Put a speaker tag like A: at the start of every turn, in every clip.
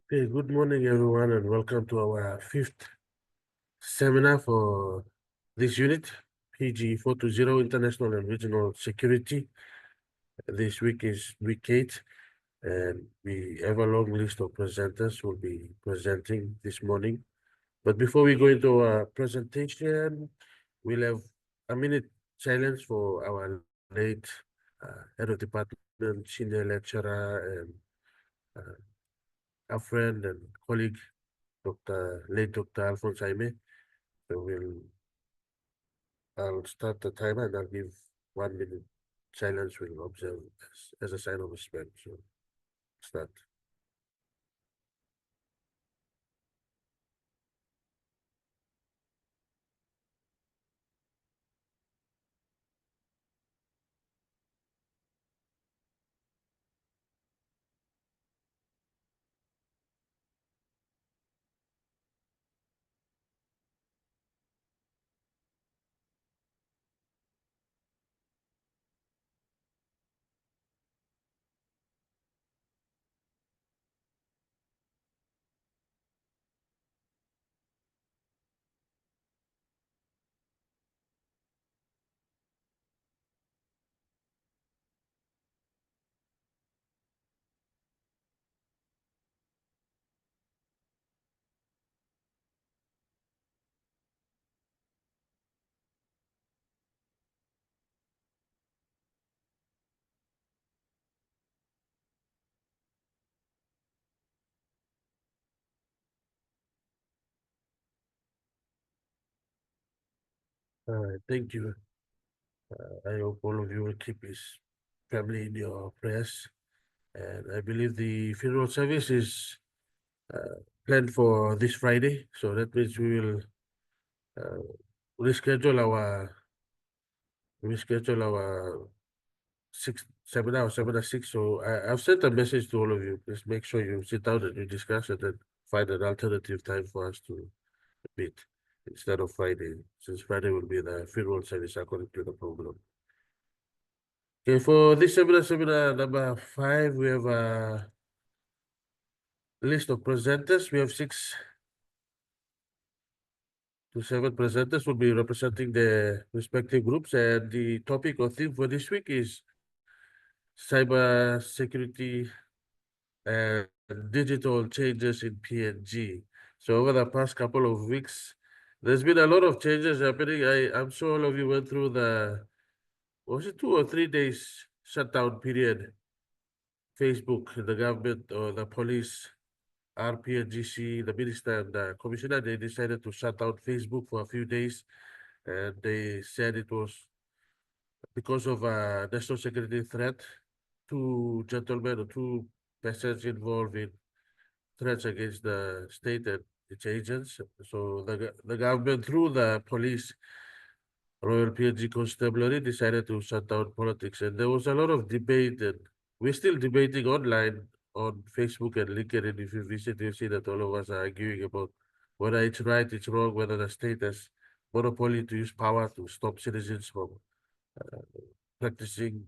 A: Okay, good morning, everyone, and welcome to our fifth seminar for this unit, PG 420 International and Regional Security. This week is week 8, and we have a long list of presenters who will be presenting this morning. But before we go into our presentation, we'll have a minute silence for our late head of department, senior lecturer, and a friend and colleague, Dr. Alphonse Jaime. So I'll start the timer and I'll give 1 minute silence. We'll observe as a sign of respect. So start. All right, thank you. I hope all of you will keep his family in your prayers. And I believe the funeral service is planned for this Friday. So that means we will uh, reschedule our reschedule our six seminar or seminar 6. So I've sent a message to all of you. Please make sure you sit down and you discuss it and find an alternative time for us to meet instead of Friday, since Friday will be the funeral service according to the program. Okay, for this seminar number 5, we have a list of presenters. We have 6 to 7 presenters will be representing the respective groups, and the topic or theme for this week is cyber security and digital changes in PNG. So over the past couple of weeks, there's been a lot of changes happening. I'm sure all of you went through was it 2 or 3 days shutdown period? Facebook, the government or the police, RPNGC, the minister and the commissioner, they decided to shut down Facebook for a few days. And they said it was because of a national security threat. Two gentlemen or two persons involved in threats against the state and its agents. So the government, through the police, Royal PNG Constabulary, decided to shut down politics. And there was a lot of debate, and we're still debating online on Facebook and LinkedIn. If you visit, you see that all of us are arguing about whether it's right, it's wrong, whether the state has monopoly to use power to stop citizens from practicing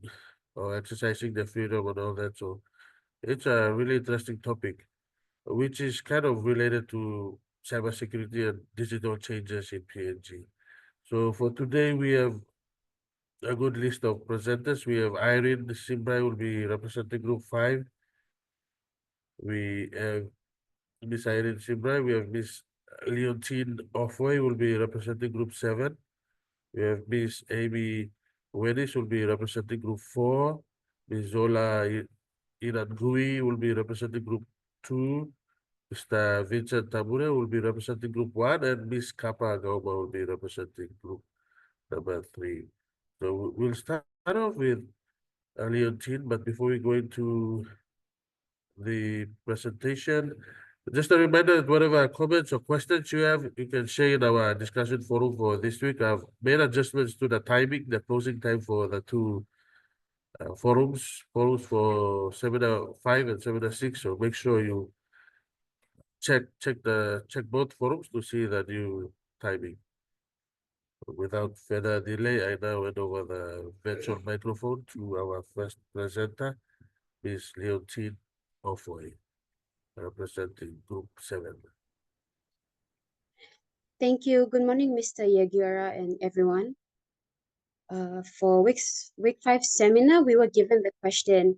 A: or exercising their freedom and all that. So it's a really interesting topic, which is kind of related to cybersecurity and digital changes in PNG. So for today, we have a good list of presenters. We have Irene Simbrai will be representing Group 5. We have Miss Irene Simbrai. We have Miss Leontine Ofoy will be representing Group 7. We have Miss Amy Wenis will be representing Group 4. Miss Zola Inangui will be representing Group 2. Mr. Vincent Tamure will be representing Group 1, and Miss Kappa Gauma will be representing Group number 3. So we'll start off with Leontine, but before we go into the presentation, just a reminder that whatever comments or questions you have, you can share in our discussion forum for this week. I've made adjustments to the timing, the closing time for the two forums for seminar 5 and seminar 6. So make sure you check both forums to see the new timing. Without further delay, I now hand over the virtual microphone to our first presenter, Ms. Leontine Ofoy. representing Group 7.
B: Thank you. Good morning, Mr. Yagiora and everyone. For week 5 seminar, we were given the question,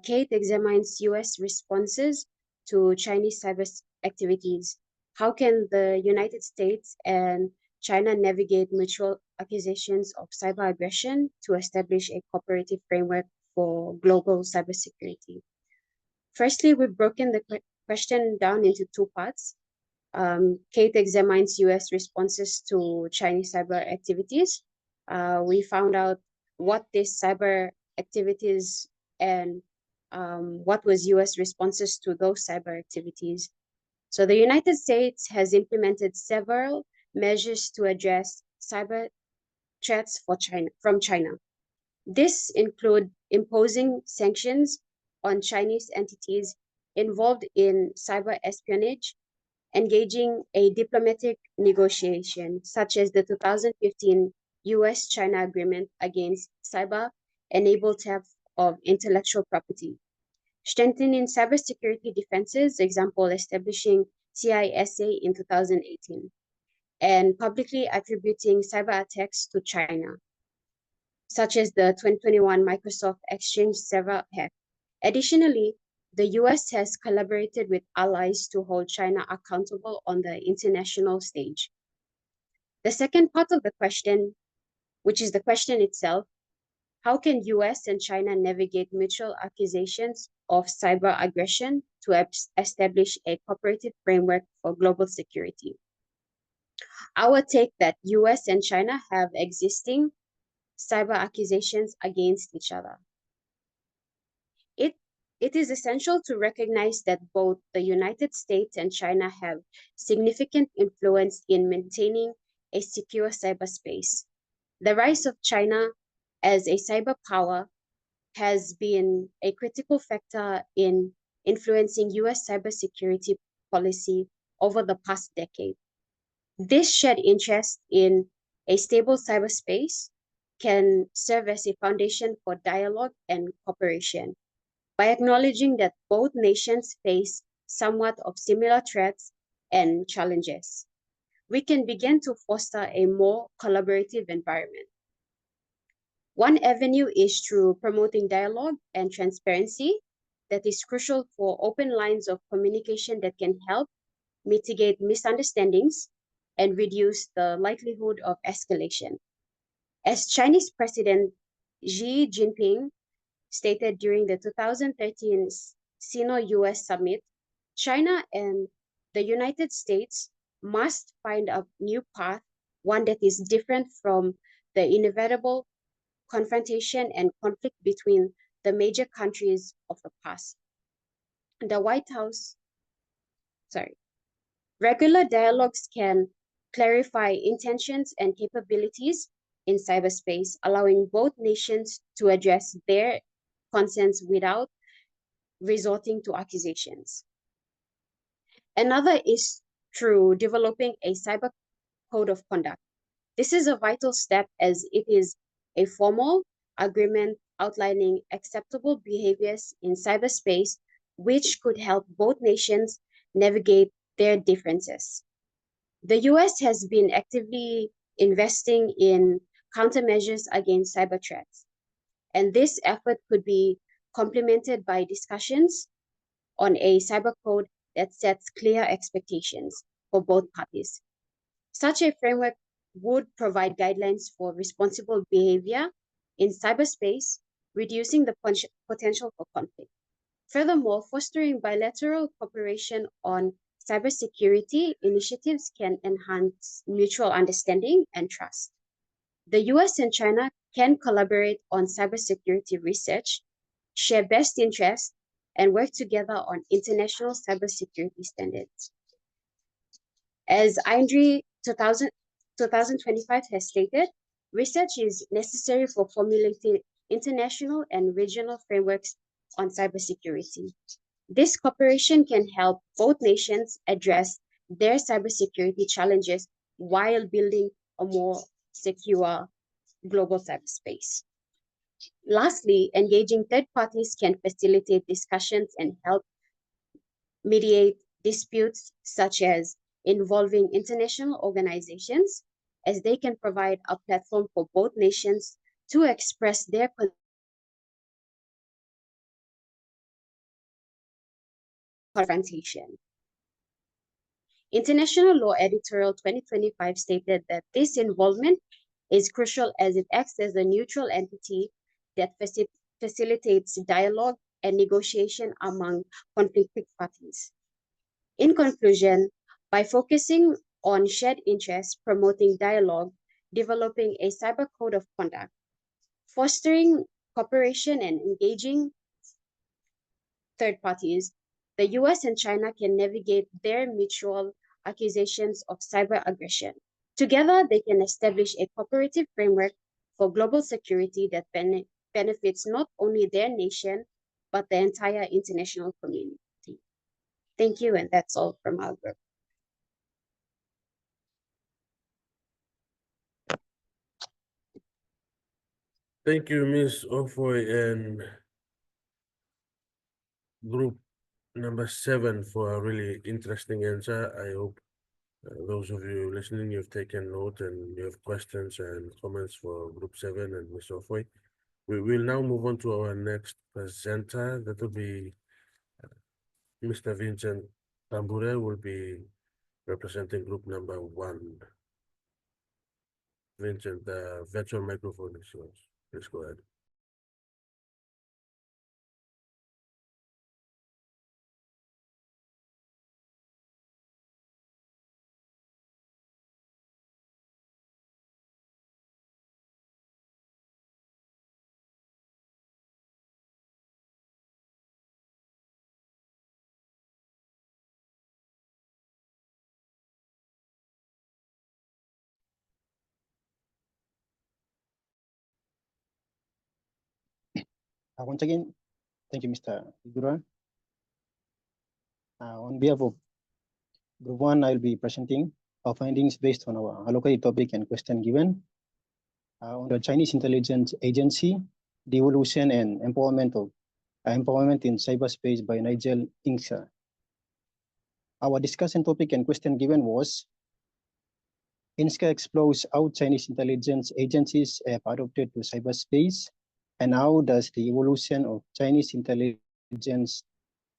B: Kate examines U.S. responses to Chinese cyber activities. How can the United States and China navigate mutual accusations of cyber aggression to establish a cooperative framework for global cybersecurity? Firstly, we've broken the question down into two parts. Kate examines US responses to Chinese cyber activities. We found out what these cyber activities and what was US responses to those cyber activities. So the United States has implemented several measures to address cyber threats from China. This include imposing sanctions on Chinese entities involved in cyber espionage, engaging a diplomatic negotiation, such as the 2015 US China Agreement against cyber enabled theft of intellectual property, strengthening cybersecurity defenses, example, establishing CISA in 2018, and publicly attributing cyber attacks to China, such as the 2021 Microsoft Exchange server hack. Additionally, the US has collaborated with allies to hold China accountable on the international stage. The second part of the question, which is the question itself, how can US and China navigate mutual accusations of cyber aggression to establish a cooperative framework for global security? Our take that US and China have existing cyber accusations against each other. It is essential to recognize that both the United States and China have significant influence in maintaining a secure cyberspace. The rise of China as a cyber power has been a critical factor in influencing US cybersecurity policy over the past decade. This shared interest in a stable cyberspace can serve as a foundation for dialogue and cooperation. By acknowledging that both nations face somewhat of similar threats and challenges, we can begin to foster a more collaborative environment. One avenue is through promoting dialogue and transparency that is crucial for open lines of communication that can help mitigate misunderstandings and reduce the likelihood of escalation. As Chinese President Xi Jinping stated during the 2013 Sino-US Summit, China and the United States must find a new path, one that is different from the inevitable confrontation and conflict between the major countries of the past. The White House, regular dialogues can clarify intentions and capabilities in cyberspace, allowing both nations to address their concerns without resorting to accusations. Another is through developing a cyber code of conduct. This is a vital step as it is a formal agreement outlining acceptable behaviors in cyberspace, which could help both nations navigate their differences. The US has been actively investing in countermeasures against cyber threats, and this effort could be complemented by discussions on a cyber code that sets clear expectations for both parties. Such a framework would provide guidelines for responsible behavior in cyberspace, reducing the potential for conflict. Furthermore, fostering bilateral cooperation on cybersecurity initiatives can enhance mutual understanding and trust. The US and China can collaborate on cybersecurity research, share best interests, and work together on international cybersecurity standards. As INDRI 2025 has stated, research is necessary for formulating international and regional frameworks on cybersecurity. This cooperation can help both nations address their cybersecurity challenges while building a more secure global cyberspace. Lastly, engaging third parties can facilitate discussions and help mediate disputes such as involving international organizations, as they can provide a platform for both nations to express their confrontation. International Law Editorial 2025 stated that this involvement is crucial as it acts as a neutral entity that facilitates dialogue and negotiation among conflicting parties. In conclusion, by focusing on shared interests, promoting dialogue, developing a cyber code of conduct, fostering cooperation, and engaging third parties, the US and China can navigate their mutual accusations of cyber aggression. Together, they can establish a cooperative framework for global security that benefits not only their nation, but the entire international community. Thank you, and that's all from our group.
A: Thank you, Ms. Ofoy and group number 7 for a really interesting answer. I hope those of you listening, you've taken note and you have questions and comments for group 7 and Ms. Ofoy. We will now move on to our next presenter. That will be Mr. Vincent Tambure will be representing group number 1. Vincent, the virtual microphone is yours. Please go ahead.
C: Once again, thank you, Mr. Igura. On behalf of Group 1, I'll be presenting our findings based on our allocated topic and question given on the Chinese Intelligence Agency, the evolution and empowerment in cyberspace by Nigel Ingsa. Our discussion topic and question given was INSCA explores how Chinese intelligence agencies have adopted to cyberspace, and how does the evolution of Chinese intelligence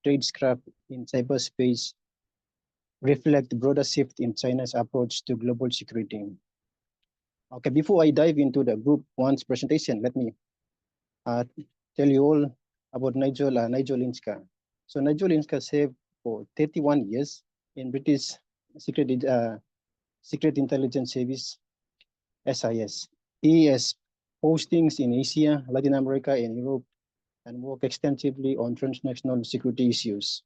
C: tradecraft in cyberspace reflect the broader shift in China's approach to global security. Okay, before I dive into the Group 1's presentation, let me tell you all about Nigel Ingsa. So Nigel Ingsa served for 31 years in British Secret Intelligence Service, SIS. He has postings in Asia, Latin America, and Europe, and worked extensively on transnational security issues.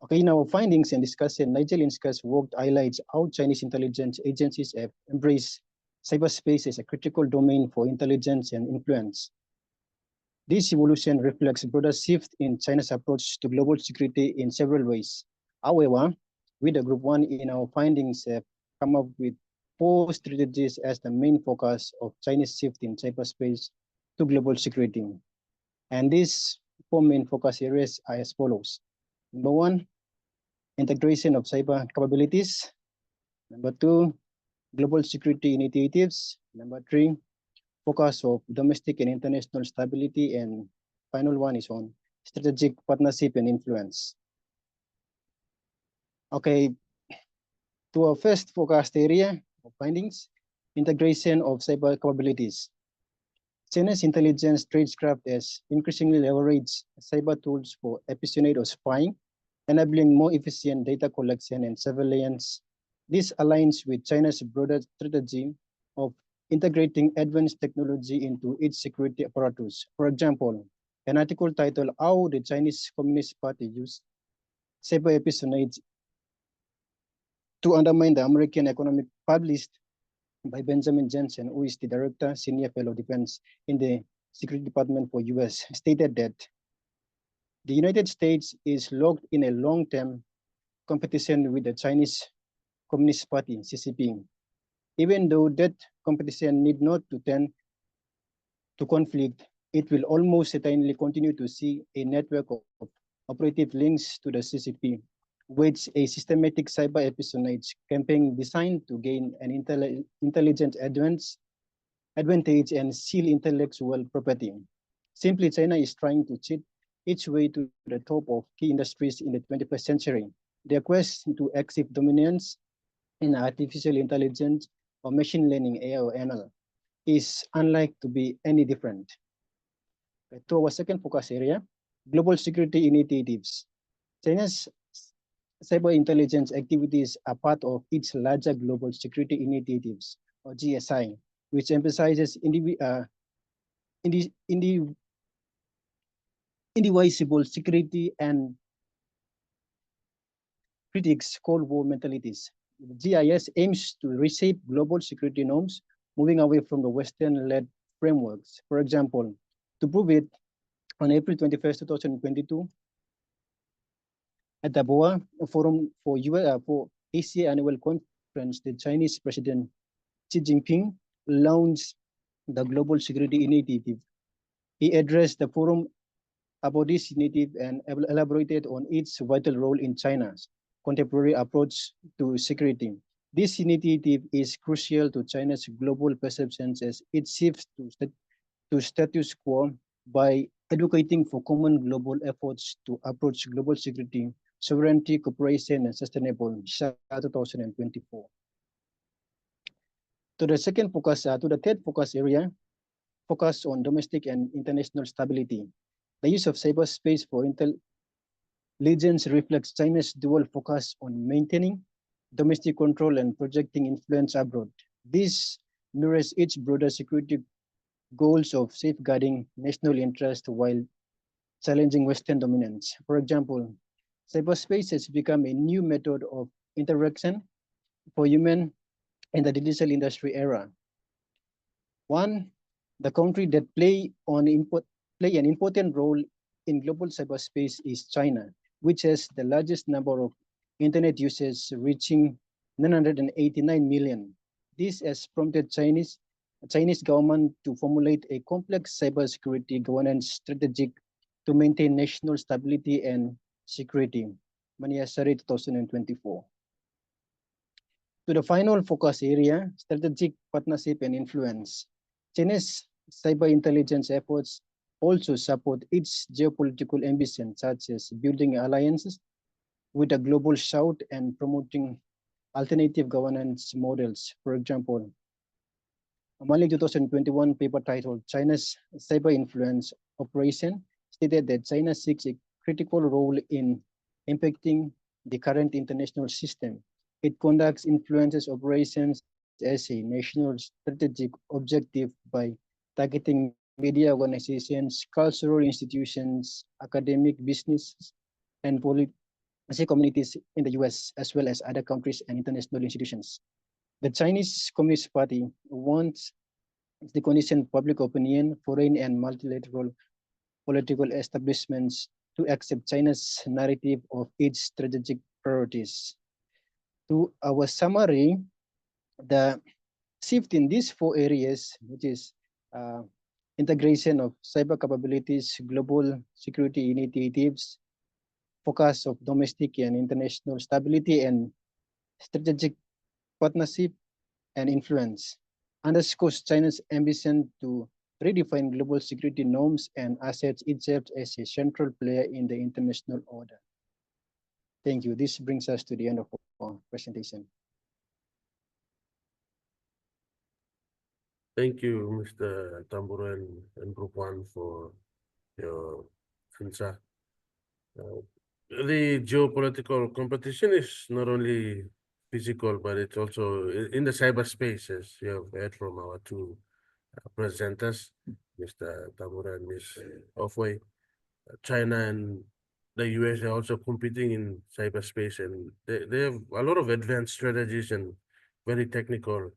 C: Okay, in our findings and discussion, Nigel Ingsa's work highlights how Chinese intelligence agencies have embraced cyberspace as a critical domain for intelligence and influence. This evolution reflects a broader shift in China's approach to global security in several ways. However, we, the Group 1, in our findings have come up with 4 strategies as the main focus of Chinese shift in cyberspace to global security. And these 4 main focus areas are as follows. Number 1, integration of cyber capabilities. Number 2, global security initiatives. Number 3, focus of domestic and international stability. And final one is on strategic partnership and influence. Okay, to our first focused area of findings, integration of cyber capabilities. China's intelligence tradecraft has increasingly leveraged cyber tools for espionage or spying, enabling more efficient data collection and surveillance. This aligns with China's broader strategy of integrating advanced technology into its security apparatus. For example, an article titled "How the Chinese Communist Party Used Cyber Espionage to Undermine the American Economy," published by Benjamin Jensen, who is the Director, Senior Fellow Defense in the Security Department for US, stated that the United States is locked in a long-term competition with the Chinese Communist Party, CCP, even though that competition need not to tend to conflict it will almost certainly continue to see a network of operative links to the CCP, which a systematic cyber espionage campaign designed to gain an intelligent advantage and seal intellectual property. Simply, China is trying to cheat its way to the top of key industries in the 21st century. Their quest to achieve dominance in artificial intelligence or machine learning, AI or ML, is unlike to be any different. To our second focus area, global security initiatives. China's cyber intelligence activities are part of its larger global security initiatives, or GSI, which emphasizes indivisible security and critics Cold War mentalities. The GIS aims to reshape global security norms, moving away from the Western-led frameworks. For example, to prove it, on April 21st, 2022, at the Boa Forum for Asia Annual Conference, the Chinese President Xi Jinping launched the Global Security Initiative. He addressed the forum about this initiative and elaborated on its vital role in China's contemporary approach to security. This initiative is crucial to China's global perceptions as it shifts to status quo by advocating for common global efforts to approach global security, sovereignty, cooperation, and sustainable 2024. To the third focus area, focus on domestic and international stability. The use of cyberspace for intelligence reflects China's dual focus on maintaining domestic control and projecting influence abroad. This mirrors its broader security goals of safeguarding national interest while challenging Western dominance. For example, cyberspace has become a new method of interaction for human in the digital industry era. One, the country that play an important role in global cyberspace is China, which has the largest number of internet users, reaching 989 million. This has prompted Chinese government to formulate a complex cybersecurity governance strategy to maintain national stability and security. Maniasari 2024. To the final focus area, strategic partnership and influence. China's cyber intelligence efforts also support its geopolitical ambitions, such as building alliances with the global south and promoting alternative governance models. For example, a May 2021 paper titled China's Cyber Influence Operation stated that China seeks a critical role in impacting the current international system. It conducts influences operations as a national strategic objective by targeting media organizations, cultural institutions, academic, business, and policy communities in the US, as well as other countries and international institutions. The Chinese Communist Party wants to condition public opinion, foreign and multilateral political establishments to accept China's narrative of its strategic priorities. To our summary, the shift in these four areas, which is integration of cyber capabilities, global security initiatives, focus of domestic and international stability, and strategic partnership and influence, underscores China's ambition to redefine global security norms and assets itself as a central player in the international order. Thank you. This brings us to the end of our presentation.
A: Thank you, Mr. Tamburo and Group 1 for your answer. The geopolitical competition is not only physical, but it's also in the cyberspace, as you have heard from our two presenters, Mr. Tamburo and Ms. Ofway. China and the US are also competing in cyberspace, and they have a lot of advanced strategies and very technical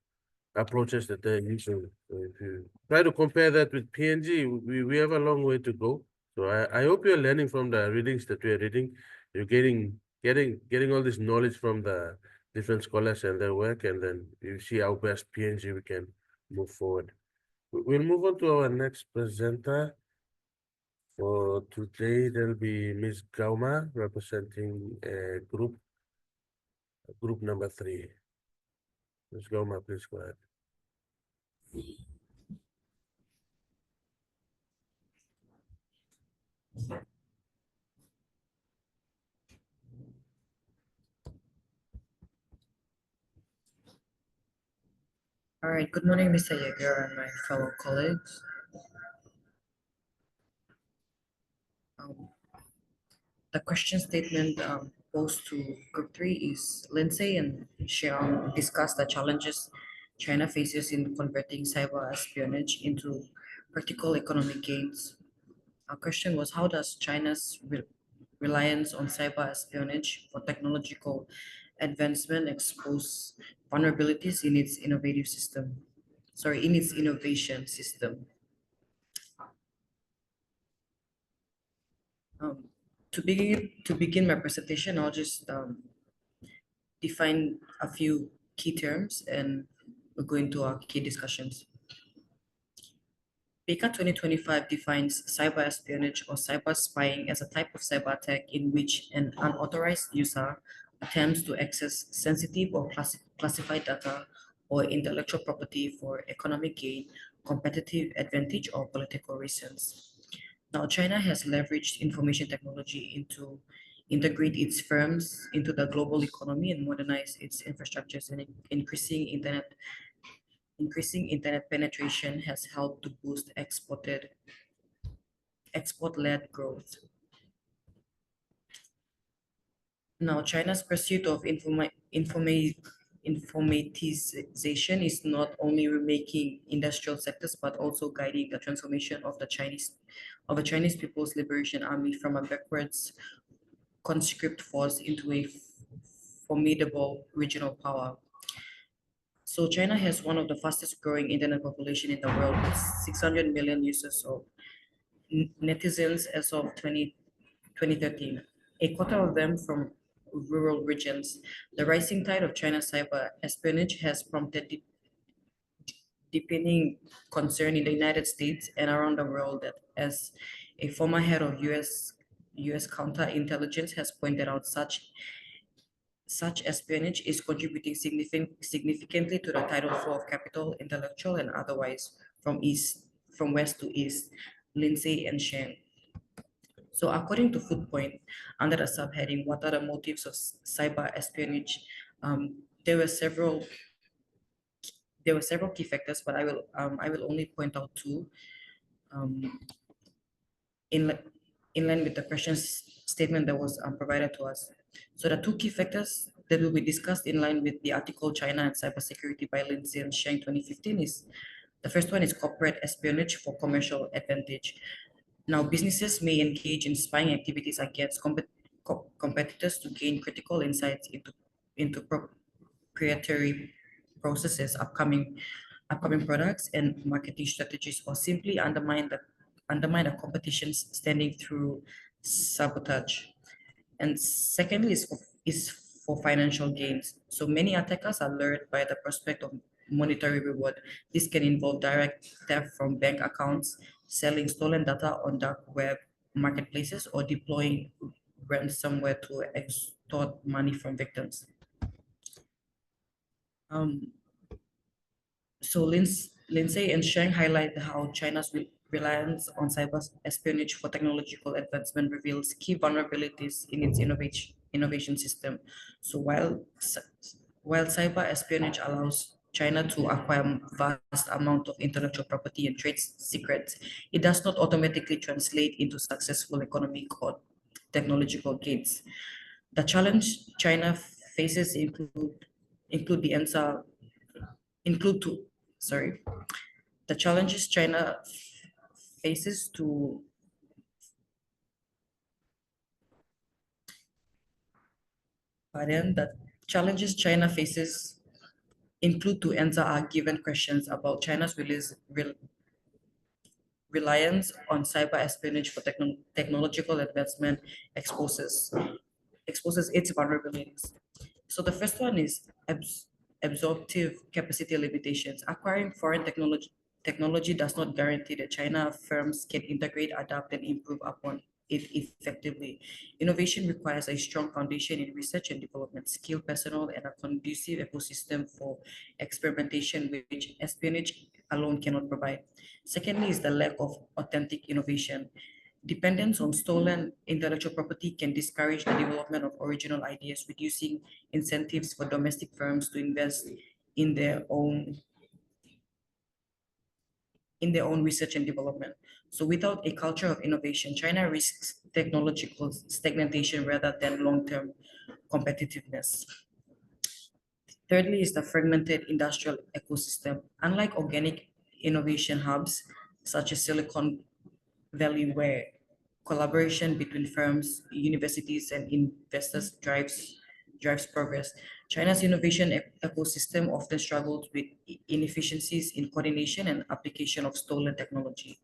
A: approaches that they're using. So if you try to compare that with PNG, we have a long way to go. So I hope you're learning from the readings that we are reading. You're getting all this knowledge from the different scholars and their work, and then you see how best PNG we can move forward. We'll move on to our next presenter, For today, there'll be Ms. Gauma representing group number 3. Ms. Gauma, please go ahead.
D: All right, good morning, Mr. Yeager and my fellow colleagues. Um, the question statement posed to Group 3 is Lindsay and Xiang discuss the challenges China faces in converting cyber espionage into practical economic gains. Our question was, how does China's reliance on cyber espionage for technological advancement expose vulnerabilities in its innovative system? In its innovation system. Um, to begin my presentation, I'll just define a few key terms and we'll go into our key discussions. PECA 2025 defines cyber espionage or cyber spying as a type of cyber attack in which an unauthorized user attempts to access sensitive or classified data or intellectual property for economic gain, competitive advantage, or political reasons. Now, China has leveraged information technology into integrate its firms into the global economy and modernize its infrastructures, and increasing internet penetration has helped to boost export-led growth. Now, China's pursuit of informatization is not only remaking industrial sectors but also guiding the transformation of the Chinese People's Liberation Army from a backwards conscript force into a formidable regional power. So China has one of the fastest growing internet population in the world with 600 million users of netizens as of 2013, a quarter of them from rural regions. The rising tide of China's cyber espionage has prompted deepening concern in the United States and around the world that, as a former head of US counterintelligence has pointed out, such espionage is contributing significantly to the tidal flow of capital, intellectual and otherwise, from west to east, Lindsay and Sheng. So according to Foodpoint, under the subheading, what are the motives of cyber espionage? There were several key factors, but I will only point out two. Um, in line with the question statement that was provided to us. So the two key factors that will be discussed in line with the article China and Cybersecurity by Lindsay and Sheng 2015 is, the first one is corporate espionage for commercial advantage. Now, businesses may engage in spying activities against competitors to gain critical insights into proprietary processes, upcoming products and marketing strategies, or simply undermine the competition's standing through sabotage. And secondly is for financial gains. So many attackers are lured by the prospect of monetary reward. This can involve direct theft from bank accounts, selling stolen data on dark web marketplaces, or deploying ransomware to extort money from victims. So Lindsay and Sheng highlight how China's reliance on cyber espionage for technological advancement reveals key vulnerabilities in its innovation system. So while cyber espionage allows China to acquire vast amount of intellectual property and trade secrets, it does not automatically translate into successful economic or technological gains. The challenge China faces include the answer include two sorry the challenges China faces to pardon the challenges China faces include to answer our given questions about China's reliance on cyber espionage for technological advancement exposes its vulnerabilities. So the first one is absorptive capacity limitations. Acquiring technology does not guarantee that China firms can integrate, adapt, and improve upon it effectively. Innovation requires a strong foundation in research and development, skilled personnel, and a conducive ecosystem for experimentation, which espionage alone cannot provide. Secondly, is the lack of authentic innovation. Dependence on stolen intellectual property can discourage the development of original ideas, reducing incentives for domestic firms to invest in their own research and development. So without a culture of innovation, China risks technological stagnation rather than long-term competitiveness. Thirdly is the fragmented industrial ecosystem. Unlike organic innovation hubs such as Silicon Valley, where collaboration between firms, universities, and investors drives progress, China's innovation ecosystem often struggles with inefficiencies in coordination and application of stolen technology.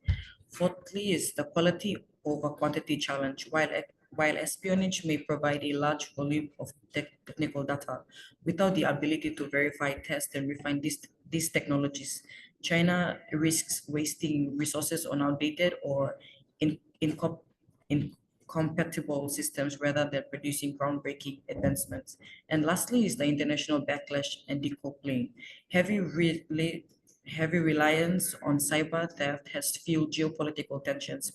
D: Fourthly is the quality over quantity challenge. While espionage may provide a large volume of technical data, without the ability to verify, test, and refine these technologies, China risks wasting resources on outdated or in, incom- incompatible systems rather than producing groundbreaking advancements. And lastly is the international backlash and decoupling. Heavy reliance on cyber theft has fueled geopolitical tensions,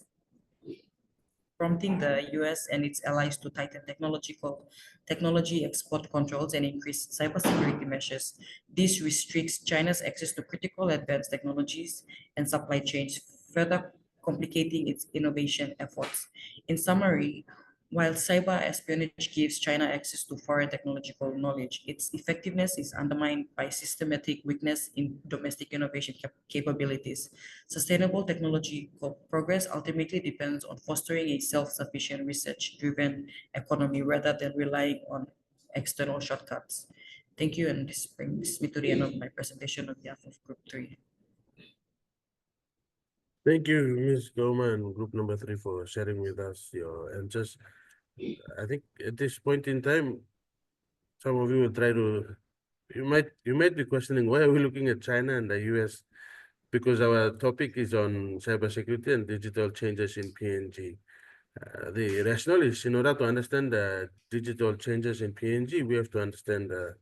D: prompting the US and its allies to tighten technology export controls and increase cybersecurity measures. This restricts China's access to critical advanced technologies and supply chains, further complicating its innovation efforts. In summary, while cyber espionage gives China access to foreign technological knowledge, its effectiveness is undermined by systematic weakness in domestic innovation capabilities. Sustainable technological progress ultimately depends on fostering a self-sufficient research-driven economy rather than relying on external shortcuts. Thank you, and this brings me to the end of my presentation on behalf of Group 3.
A: Thank you, Ms. Goma and group number 3 for sharing with us your answers. I think at this point in time, some of you will try to, you might be questioning why are we looking at China and the US? Because our topic is on cybersecurity and digital changes in PNG. The rationale is in order to understand the digital changes in PNG, we have to understand the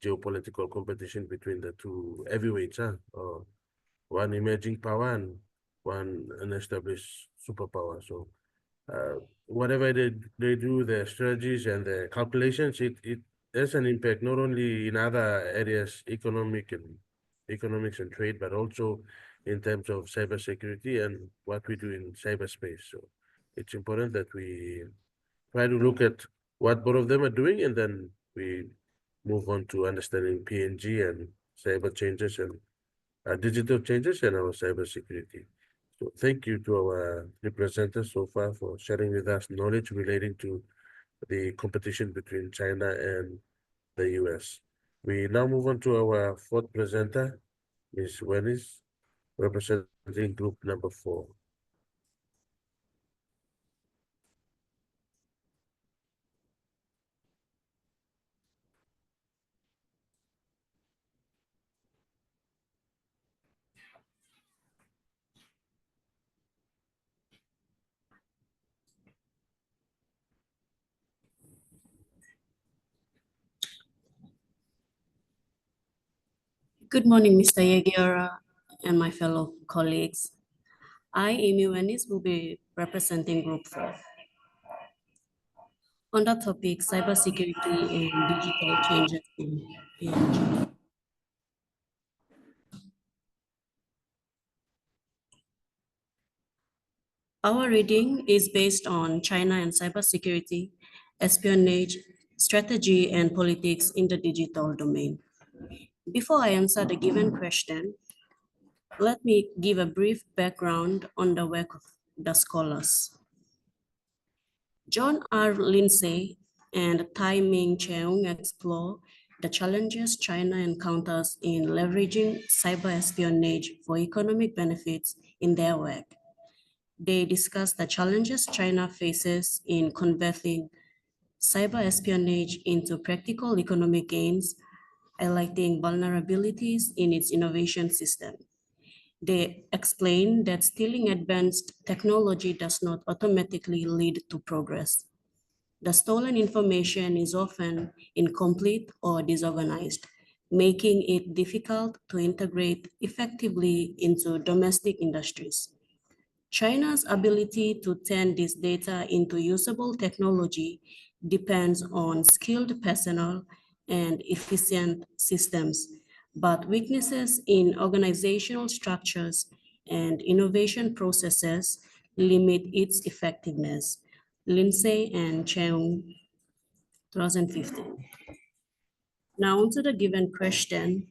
A: geopolitical competition between the two heavyweights, or one emerging power and one unestablished superpower. So whatever they do, their strategies and their calculations, it has an impact not only in other areas, economics and trade, but also in terms of cybersecurity and what we do in cyberspace. So it's important that we try to look at what both of them are doing, and then we move on to understanding PNG and cyber changes and digital changes and our cybersecurity. So thank you to our representatives so far for sharing with us knowledge relating to the competition between China and the US. We now move on to our fourth presenter, Ms. Wenis, representing group number 4.
E: Good morning, Mr. Yegiora and my fellow colleagues. I, Amy Wenis, will be representing Group 4. On the topic, cybersecurity and digital changes in PNG. Our reading is based on China and cybersecurity, espionage, strategy, and politics in the digital domain. Before I answer the given question, let me give a brief background on the work of the scholars. John R. Lindsay and Tai Ming Cheung explore the challenges China encounters in leveraging cyber espionage for economic benefits in their work. They discuss the challenges China faces in converting cyber espionage into practical economic gains, highlighting vulnerabilities in its innovation system. They explain that stealing advanced technology does not automatically lead to progress. The stolen information is often incomplete or disorganized, making it difficult to integrate effectively into domestic industries. China's ability to turn this data into usable technology depends on skilled personnel and efficient systems, but weaknesses in organizational structures and innovation processes limit its effectiveness. Lindsay and Cheung, 2015. Now onto the given question.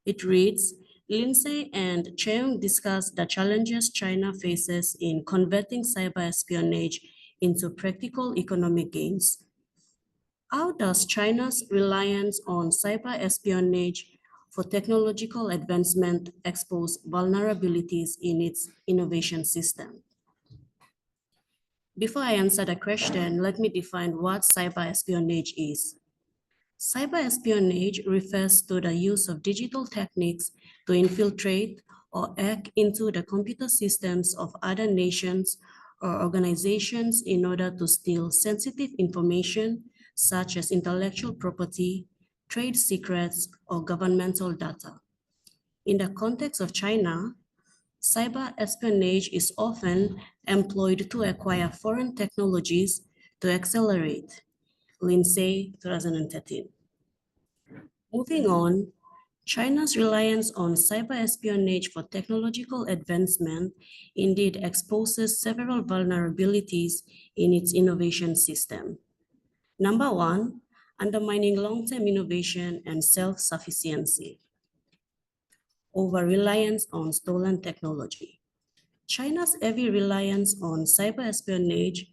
E: It reads, Lindsay and Cheung discuss the challenges China faces in converting cyber espionage into practical economic gains. How does China's reliance on cyber espionage for technological advancement expose vulnerabilities in its innovation system? Before I answer the question, let me define what cyber espionage is. Cyber espionage refers to the use of digital techniques to infiltrate or hack into the computer systems of other nations or organizations in order to steal sensitive information such as intellectual property, trade secrets, or governmental data. In the context of China, cyber espionage is often employed to acquire foreign technologies to accelerate. Lindsay, 2013. Moving on, China's reliance on cyber espionage for technological advancement indeed exposes several vulnerabilities in its innovation system. Number one, undermining long-term innovation and self-sufficiency. Over-reliance on stolen technology. China's heavy reliance on cyber espionage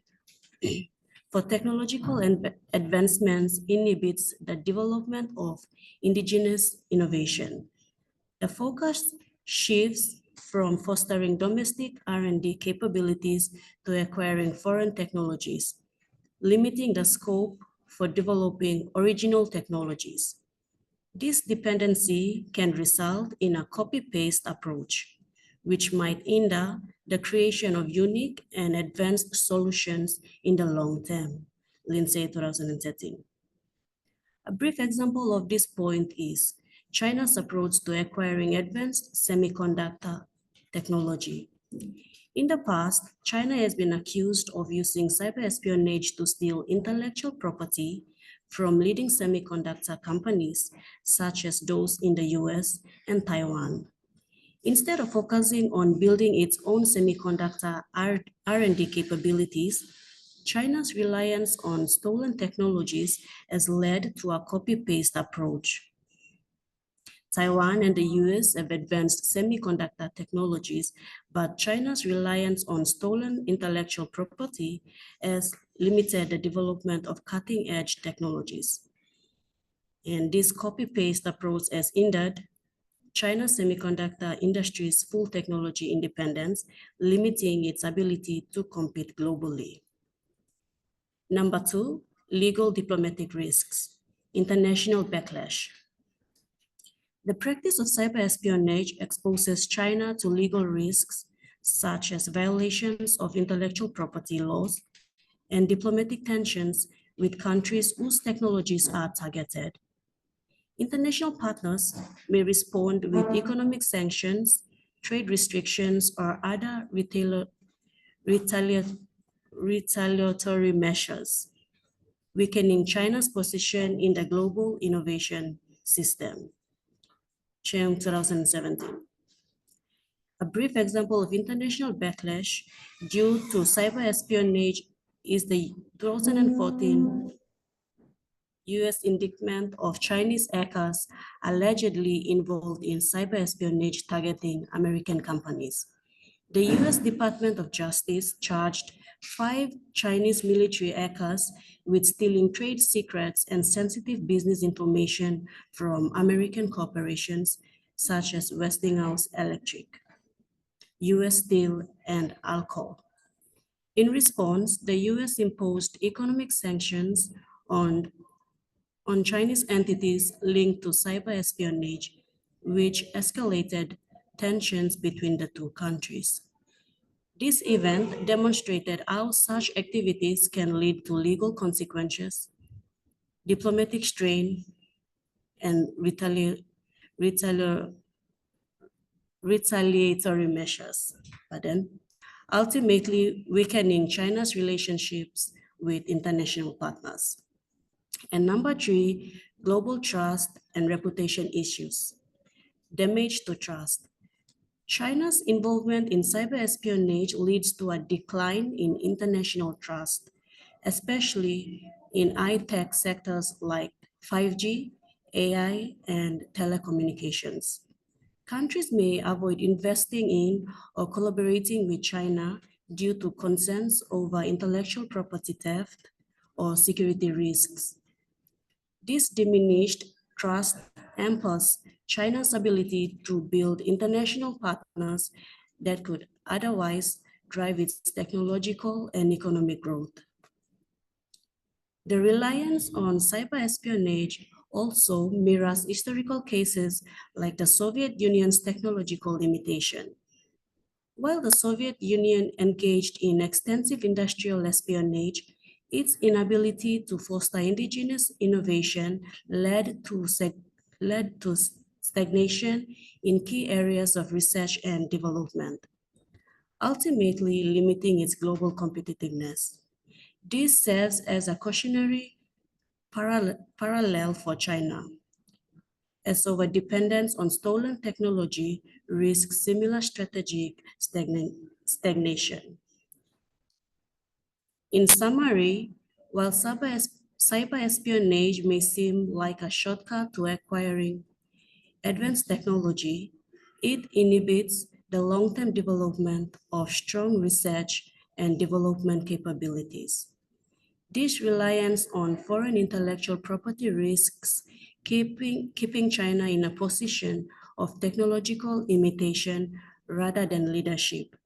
E: for technological advancements inhibits the development of indigenous innovation. The focus shifts from fostering domestic R&D capabilities to acquiring foreign technologies, limiting the scope for developing original technologies. This dependency can result in a copy-paste approach, which might hinder the creation of unique and advanced solutions in the long term. Lindsay, 2013. A brief example of this point is China's approach to acquiring advanced semiconductor technology. In the past, China has been accused of using cyber espionage to steal intellectual property from leading semiconductor companies, such as those in the US and Taiwan. Instead of focusing on building its own semiconductor R&D capabilities, China's reliance on stolen technologies has led to a copy-paste approach. Taiwan and the US have advanced semiconductor technologies, but China's reliance on stolen intellectual property has limited the development of cutting-edge technologies. And this copy-paste approach has hindered China's semiconductor industry's full technology independence, limiting its ability to compete globally. Number two, legal diplomatic risks, international backlash. The practice of cyber espionage exposes China to legal risks, such as violations of intellectual property laws and diplomatic tensions with countries whose technologies are targeted. International partners may respond with economic sanctions, trade restrictions, or other retaliatory measures, weakening China's position in the global innovation system. Cheung, 2017. A brief example of international backlash due to cyber espionage is the 2014 US indictment of Chinese hackers allegedly involved in cyber espionage targeting American companies. The US Department of Justice charged 5 Chinese military hackers with stealing trade secrets and sensitive business information from American corporations such as Westinghouse Electric, US Steel, and Alcoa. In response, the US imposed economic sanctions on Chinese entities linked to cyber espionage, which escalated tensions between the two countries. This event demonstrated how such activities can lead to legal consequences, diplomatic strain, and retaliatory measures, but then ultimately weakening China's relationships with international partners. And number three, global trust and reputation issues. Damage to trust. China's involvement in cyber espionage leads to a decline in international trust, especially in high-tech sectors like 5G, AI, and telecommunications. Countries may avoid investing in or collaborating with China due to concerns over intellectual property theft or security risks. This diminished trust hampers China's ability to build international partners that could otherwise drive its technological and economic growth. The reliance on cyber espionage also mirrors historical cases like the Soviet Union's technological limitation. While the Soviet Union engaged in extensive industrial espionage, its inability to foster indigenous innovation led to stagnation in key areas of research and development, ultimately limiting its global competitiveness. This serves as a cautionary parallel for China, as overdependence on stolen technology risks similar strategic stagnation. In summary, while cyber espionage may seem like a shortcut to acquiring advanced technology, it inhibits the long-term development of strong research and development capabilities. This reliance on foreign intellectual property risks keeping China in a position of technological imitation rather than leadership,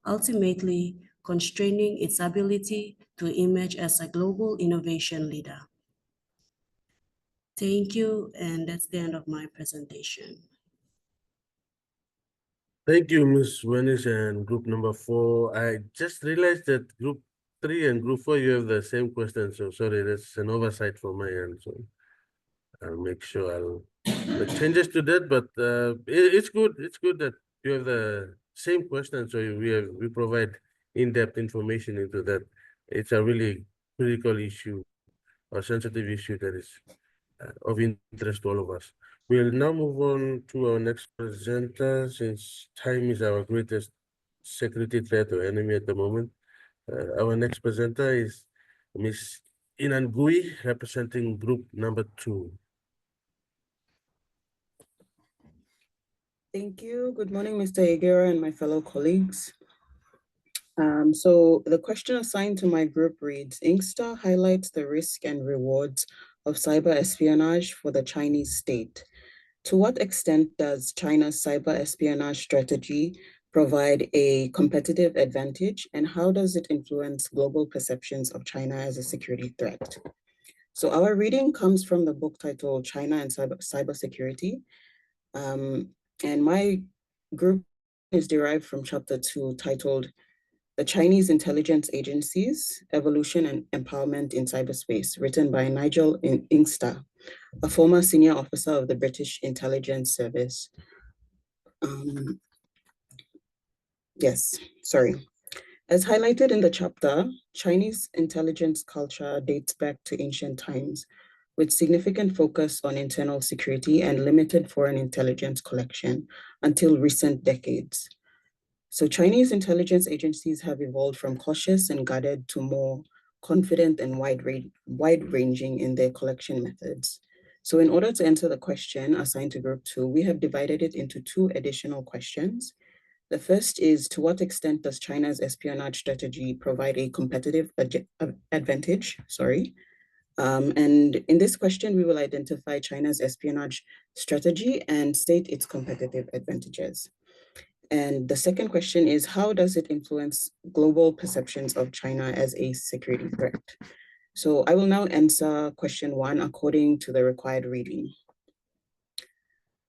E: ultimately constraining its ability to emerge as a global innovation leader. Thank you, and that's the end of my presentation.
A: Thank you, Ms. Venice and group number 4. I just realized that group 3 and group 4, you have the same question. So sorry, that's an oversight from my end. So I'll make sure I'll make changes to that. But it's good. It's good that you have the same question. So we provide in-depth information into that. It's a really critical issue, a sensitive issue that is of interest to all of us. We'll now move on to our next presenter, since time is our greatest security threat or enemy at the moment. Our next presenter is Ms. Inangui, representing group number 2.
F: Thank you. Good morning, Mr. Egera and my fellow colleagues. So the question assigned to my group reads, Inkstar highlights the risk and rewards of cyber espionage for the Chinese state. To what extent does China's cyber espionage strategy provide a competitive advantage, and how does it influence global perceptions of China as a security threat? So our reading comes from the book titled China and Cybersecurity. And my group is derived from chapter 2 titled The Chinese Intelligence Agencies, Evolution and Empowerment in Cyberspace, written by Nigel Inkster, a former senior officer of the British Intelligence Service. As highlighted in the chapter, Chinese intelligence culture dates back to ancient times, with significant focus on internal security and limited foreign intelligence collection until recent decades. So Chinese intelligence agencies have evolved from cautious and guarded to more confident and wide-ranging in their collection methods. So in order to answer the question assigned to group 2, we have divided it into 2 additional questions. The first is, to what extent does China's espionage strategy provide a competitive advantage? And in this question, we will identify China's espionage strategy and state its competitive advantages. And the second question is, how does it influence global perceptions of China as a security threat? So I will now answer question 1 according to the required reading.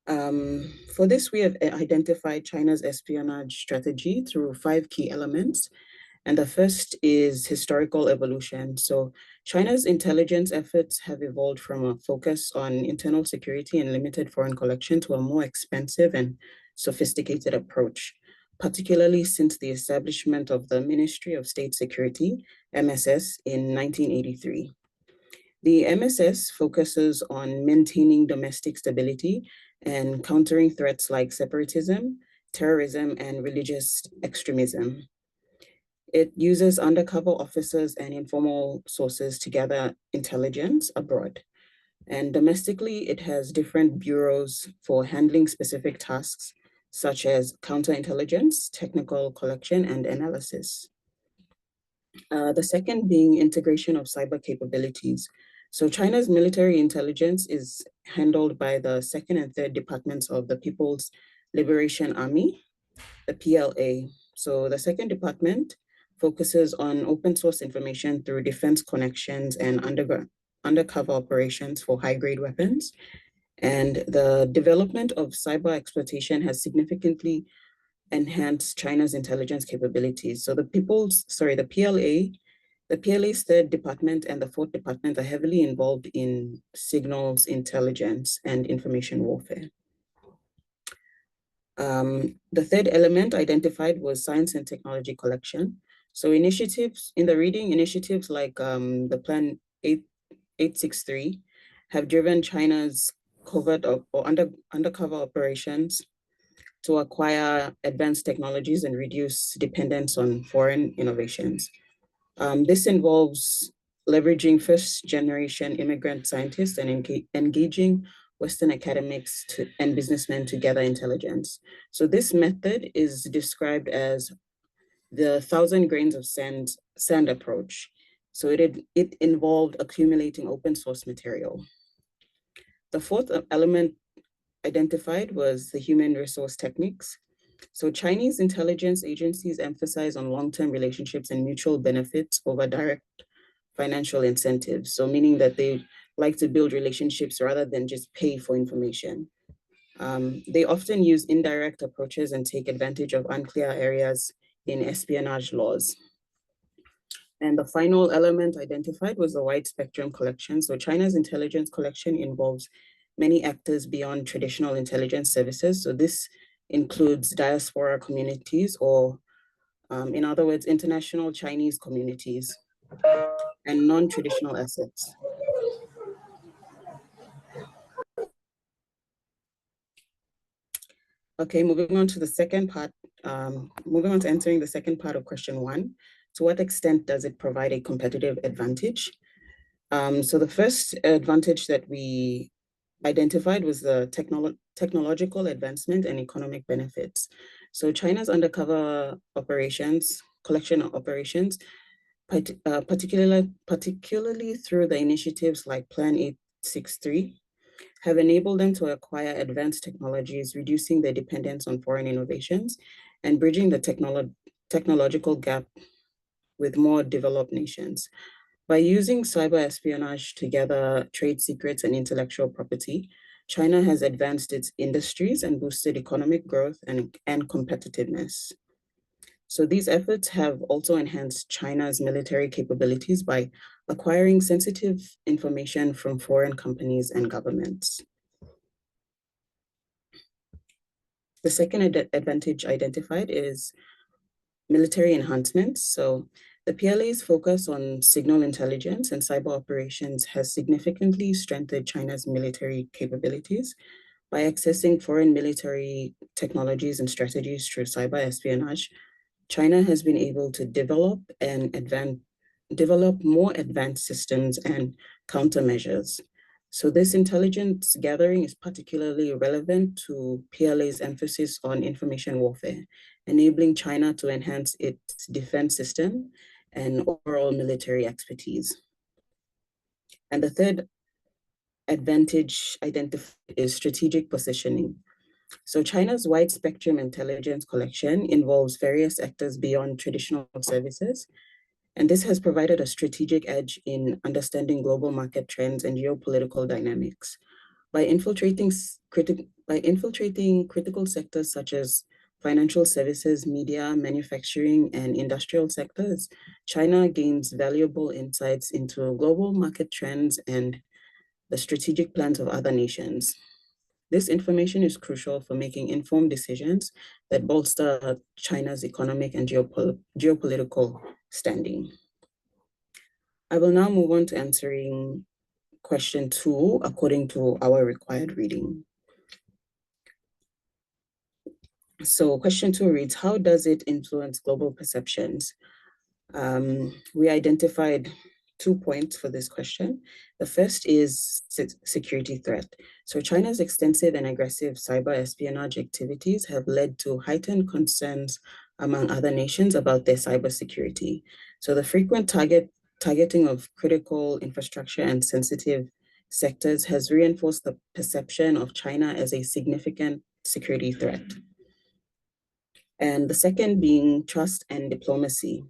F: For this, we have identified China's espionage strategy through 5 key elements. And the first is historical evolution. So China's intelligence efforts have evolved from a focus on internal security and limited foreign collection to a more expansive and sophisticated approach, particularly since the establishment of the Ministry of State Security, MSS, in 1983. The MSS focuses on maintaining domestic stability and countering threats like separatism, terrorism, and religious extremism. It uses undercover officers and informal sources to gather intelligence abroad. And domestically, it has different bureaus for handling specific tasks, such as counterintelligence, technical collection, and analysis. The second being integration of cyber capabilities. So China's military intelligence is handled by the second and third departments of the People's Liberation Army, the PLA. So the second department focuses on open source information through defense connections and undercover operations for high-grade weapons. And the development of cyber exploitation has significantly enhanced China's intelligence capabilities. So the PLA's third department and the fourth department are heavily involved in signals intelligence and information warfare. The third element identified was science and technology collection. So initiatives in the reading, initiatives like the Plan 863 have driven China's covert or undercover operations to acquire advanced technologies and reduce dependence on foreign innovations. This involves leveraging first-generation immigrant scientists and engaging Western academics and businessmen to gather intelligence. So this method is described as the 1,000 grains of sand approach. So it involved accumulating open source material. The fourth element identified was the human resource techniques. So Chinese intelligence agencies emphasize on long-term relationships and mutual benefits over direct financial incentives. So meaning that they like to build relationships rather than just pay for information. They often use indirect approaches and take advantage of unclear areas in espionage laws. And the final element identified was the wide spectrum collection. So China's intelligence collection involves many actors beyond traditional intelligence services. So this includes diaspora communities, or in other words, international Chinese communities and non-traditional assets. Okay, moving on to the second part, moving on to answering the second part of question 1. To what extent does it provide a competitive advantage? So the first advantage that we identified was the technological advancement and economic benefits. So China's undercover operations, collection operations, particularly through the initiatives like Plan 863, have enabled them to acquire advanced technologies, reducing their dependence on foreign innovations and bridging the technological gap with more developed nations. By using cyber espionage to gather trade secrets and intellectual property, China has advanced its industries and boosted economic growth and competitiveness. So these efforts have also enhanced China's military capabilities by acquiring sensitive information from foreign companies and governments. The second advantage identified is military enhancements. So the PLA's focus on signal intelligence and cyber operations has significantly strengthened China's military capabilities. By accessing foreign military technologies and strategies through cyber espionage, China has been able to develop more advanced systems and countermeasures. So this intelligence gathering is particularly relevant to PLA's emphasis on information warfare, enabling China to enhance its defense system and overall military expertise. And the third advantage identified is strategic positioning. So China's wide spectrum intelligence collection involves various actors beyond traditional services, and this has provided a strategic edge in understanding global market trends and geopolitical dynamics. By infiltrating critical sectors such as financial services, media, manufacturing, and industrial sectors, China gains valuable insights into global market trends and the strategic plans of other nations. This information is crucial for making informed decisions that bolster China's economic and geopolitical standing. I will now move on to answering question 2 according to our required reading. So question 2 reads, how does it influence global perceptions? We identified 2 points for this question. The first is security threat. So China's extensive and aggressive cyber espionage activities have led to heightened concerns among other nations about their cybersecurity. So the frequent targeting of critical infrastructure and sensitive sectors has reinforced the perception of China as a significant security threat. And the second being trust and diplomacy.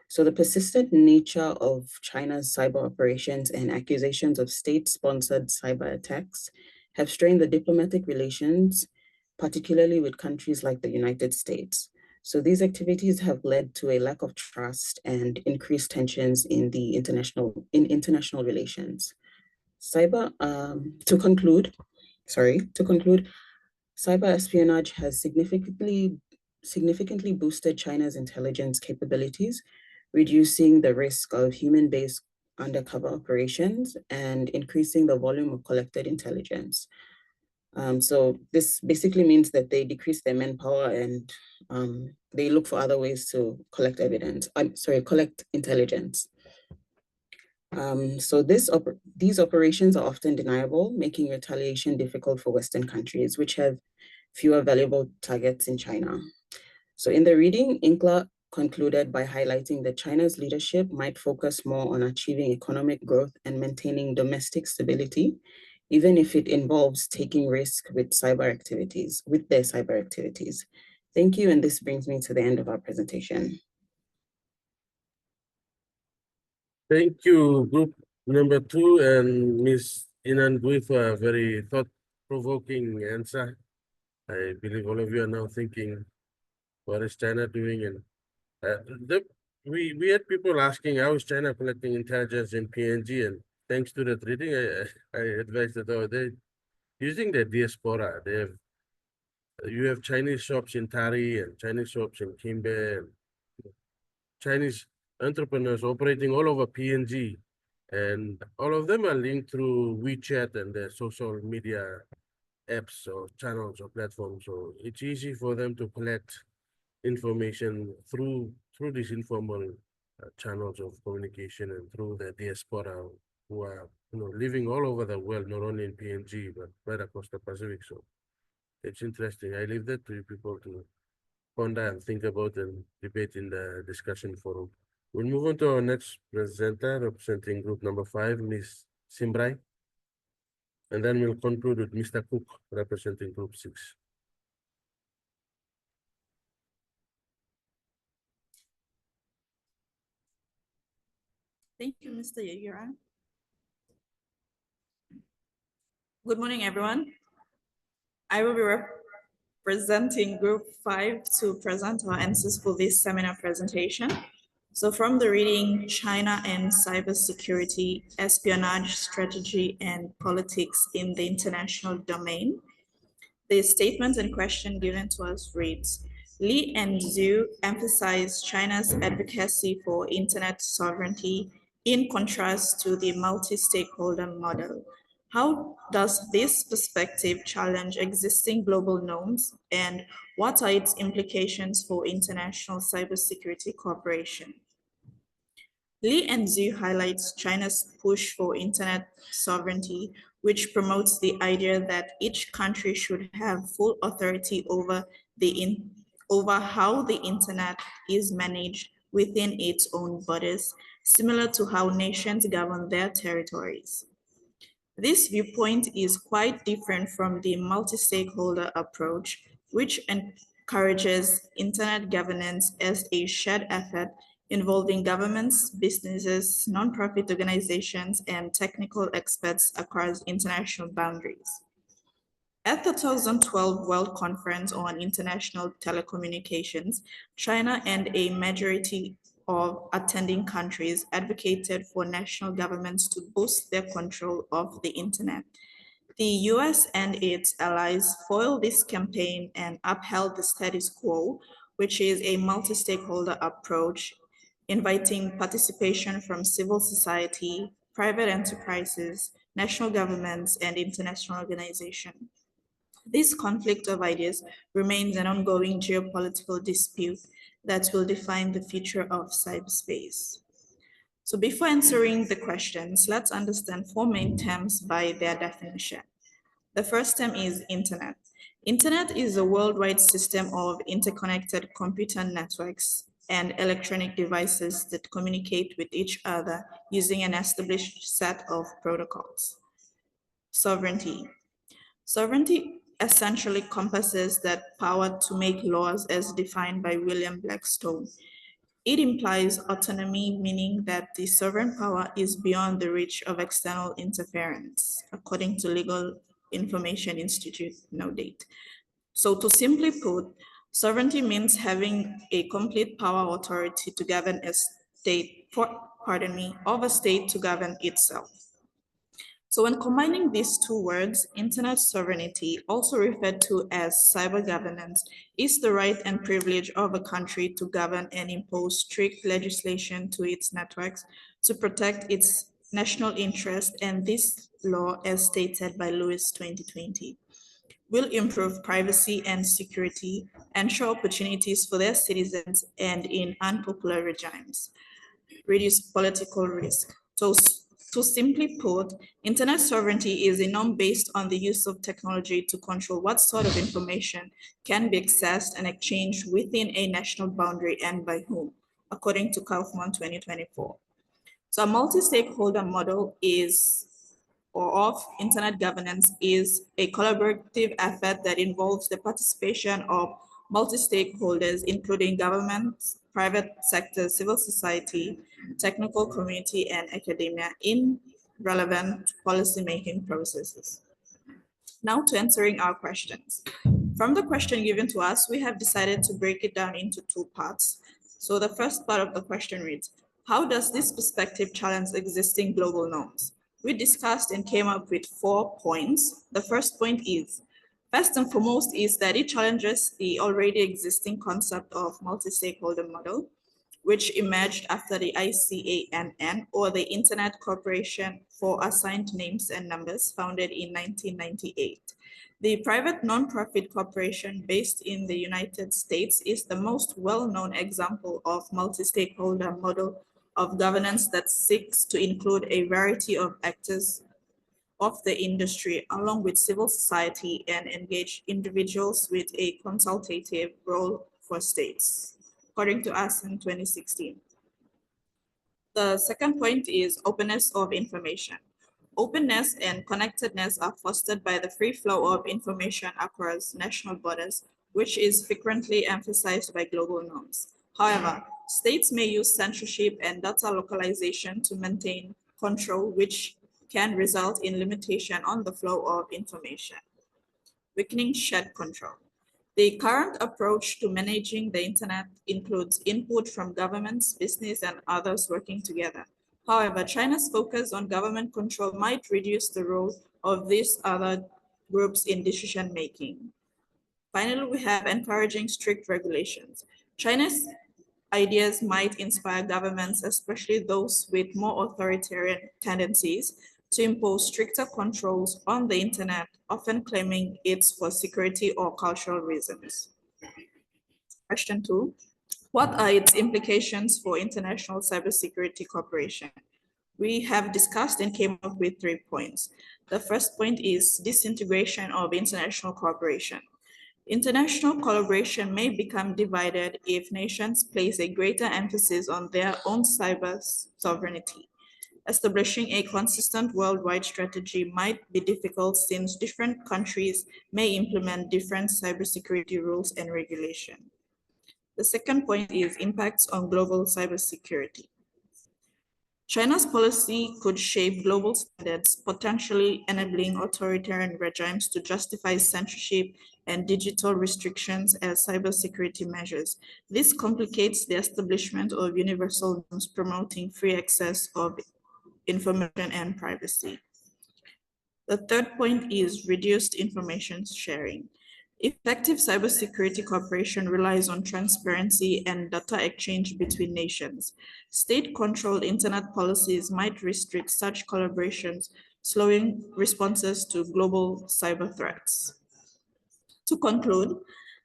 F: So the persistent nature of China's cyber operations and accusations of state-sponsored cyber attacks have strained the diplomatic relations, particularly with countries like the United States. So these activities have led to a lack of trust and increased tensions in international relations. To conclude, cyber espionage has significantly boosted China's intelligence capabilities, reducing the risk of human-based undercover operations and increasing the volume of collected intelligence. So this basically means that they decrease their manpower and they look for other ways to collect intelligence. So these operations are often deniable, making retaliation difficult for Western countries, which have fewer valuable targets in China. So in the reading, Inkla concluded by highlighting that China's leadership might focus more on achieving economic growth and maintaining domestic stability, even if it involves taking risk with their cyber activities. Thank you, and this brings me to the end of our presentation.
A: Thank you, group number 2, and Ms. Inan Gui for a very thought-provoking answer. I believe all of you are now thinking, what is China doing? And we had people asking, how is China collecting intelligence in PNG? And thanks to that reading, I advise that they're using the diaspora. You have Chinese shops in Tari and Chinese shops in Kimbe, and Chinese entrepreneurs operating all over PNG, and all of them are linked through WeChat and their social media apps or channels or platforms. So it's easy for them to collect information through these informal channels of communication and through the diaspora who are living all over the world, not only in PNG but right across the Pacific. So it's interesting. I leave that to people to ponder and think about and debate in the discussion forum. We'll move on to our next presenter representing group number 5, Ms. Simbrai. And then we'll conclude with Mr. Cook representing group 6.
G: Thank you, Mr. Yagura. Good morning, everyone. I will be representing Group 5 to present our answers for this seminar presentation. So from the reading, China and Cybersecurity, Espionage, Strategy, and Politics in the International Domain, the statement in question given to us reads, Li and Zhu emphasize China's advocacy for internet sovereignty in contrast to the multi-stakeholder model. How does this perspective challenge existing global norms, and what are its implications for international cybersecurity cooperation? Li and Zhu highlights China's push for internet sovereignty, which promotes the idea that each country should have full authority over how the internet is managed within its own borders, similar to how nations govern their territories. This viewpoint is quite different from the multi-stakeholder approach, which encourages internet governance as a shared effort involving governments, businesses, nonprofit organizations, and technical experts across international boundaries. At the 2012 World Conference on International Telecommunications, China and a majority of attending countries advocated for national governments to boost their control of the internet. The US and its allies foiled this campaign and upheld the status quo, which is a multi-stakeholder approach, inviting participation from civil society, private enterprises, national governments, and international organizations. This conflict of ideas remains an ongoing geopolitical dispute that will define the future of cyberspace. So before answering the questions, let's understand four main terms by their definition. The first term is internet. Internet is a worldwide system of interconnected computer networks and electronic devices that communicate with each other using an established set of protocols. Sovereignty. Sovereignty essentially encompasses that power to make laws as defined by William Blackstone. It implies autonomy, meaning that the sovereign power is beyond the reach of external interference, according to Legal Information Institute, no date. So to simply put, sovereignty means having a complete power authority to govern a state, of a state to govern itself. So when combining these two words, internet sovereignty, also referred to as cyber governance, is the right and privilege of a country to govern and impose strict legislation to its networks to protect its national interest, and this law, as stated by Lewis 2020, will improve privacy and security, ensure opportunities for their citizens, and in unpopular regimes, reduce political risk. So to simply put, internet sovereignty is a norm based on the use of technology to control what sort of information can be accessed and exchanged within a national boundary and by whom, according to Kaufman 2024. So a multi-stakeholder model of internet governance is a collaborative effort that involves the participation of multi-stakeholders, including governments, private sector, civil society, technical community, and academia in relevant policy-making processes. Now to answering our questions. From the question given to us, we have decided to break it down into two parts. So the first part of the question reads, how does this perspective challenge existing global norms? We discussed and came up with 4 points. The first point is, first and foremost, is that it challenges the already existing concept of multi-stakeholder model, which emerged after the ICANN, or the Internet Corporation for Assigned Names and Numbers, founded in 1998. The private nonprofit corporation based in the United States is the most well-known example of multi-stakeholder model of governance that seeks to include a variety of actors of the industry, along with civil society, and engage individuals with a consultative role for states, according to us in 2016. The second point is openness of information. Openness and connectedness are fostered by the free flow of information across national borders, which is frequently emphasized by global norms. However, states may use censorship and data localization to maintain control, which can result in limitation on the flow of information. Weakening shared control. The current approach to managing the internet includes input from governments, business, and others working together. However, China's focus on government control might reduce the role of these other groups in decision-making. Finally, we have encouraging strict regulations. China's ideas might inspire governments, especially those with more authoritarian tendencies, to impose stricter controls on the internet, often claiming it's for security or cultural reasons. Question 2. What are its implications for international cybersecurity cooperation? We have discussed and came up with 3 points. The first point is disintegration of international cooperation. International collaboration may become divided if nations place a greater emphasis on their own cyber sovereignty. Establishing a consistent worldwide strategy might be difficult since different countries may implement different cybersecurity rules and regulations. The second point is impacts on global cybersecurity. China's policy could shape global standards, potentially enabling authoritarian regimes to justify censorship and digital restrictions as cybersecurity measures. This complicates the establishment of universal norms promoting free access of information and privacy. The third point is reduced information sharing. Effective cybersecurity cooperation relies on transparency and data exchange between nations. State-controlled internet policies might restrict such collaborations, slowing responses to global cyber threats. To conclude,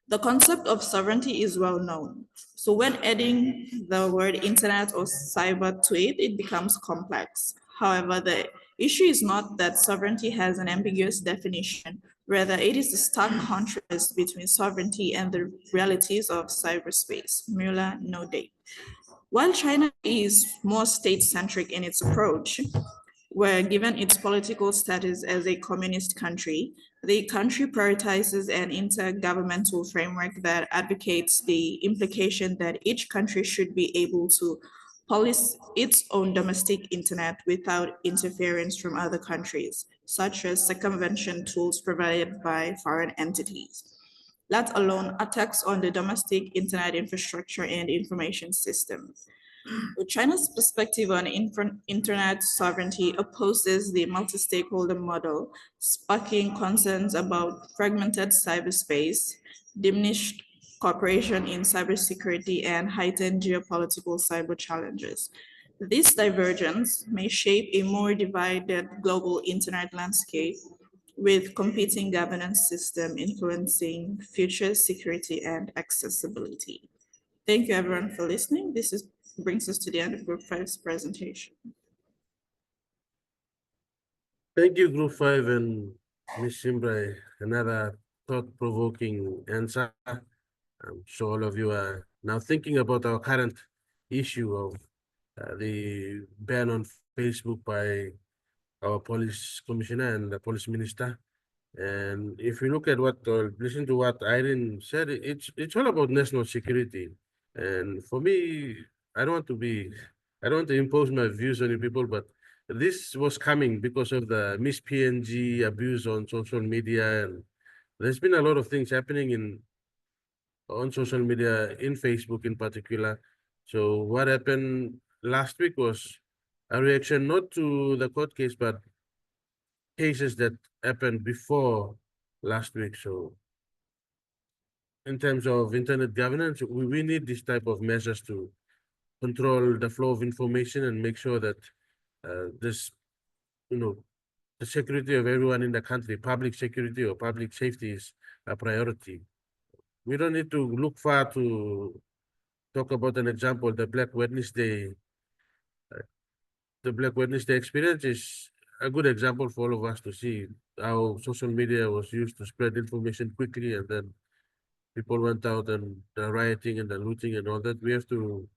G: the concept of sovereignty is well known. So when adding the word internet or cyber to it, it becomes complex. However, the issue is not that sovereignty has an ambiguous definition. Rather, it is the stark contrast between sovereignty and the realities of cyberspace. Mueller, no date. While China is more state-centric in its approach, where given its political status as a communist country, the country prioritizes an intergovernmental framework that advocates the implication that each country should be able to police its own domestic internet without interference from other countries, such as circumvention tools provided by foreign entities, let alone attacks on the domestic internet infrastructure and information system. China's perspective on internet sovereignty opposes the multi-stakeholder model, sparking concerns about fragmented cyberspace, diminished cooperation in cybersecurity, and heightened geopolitical cyber challenges. This divergence may shape a more divided global internet landscape, with competing governance systems influencing future security and accessibility. Thank you everyone for listening. Brings us to the end of Group 5's presentation.
A: Thank you, Group 5 and Ms. Simbre. Another thought-provoking answer. I'm sure all of you are now thinking about our current issue of the ban on Facebook by our police commissioner and the police minister. And if you look at what, listen to what Irene said, it's all about national security. And for me, I don't want to impose my views on you people, but this was coming because of the Miss PNG abuse on social media, and there's been a lot of things happening on social media, in Facebook in particular. So what happened last week was a reaction not to the court case, but cases that happened before last week. So in terms of internet governance, we need this type of measures to control the flow of information and make sure that this, the security of everyone in the country, public security or public safety is a priority. We don't need to look far to talk about an example. The Black Wednesday experience is a good example for all of us to see how social media was used to spread information quickly, and then people went out and the rioting and the looting and all that. We have to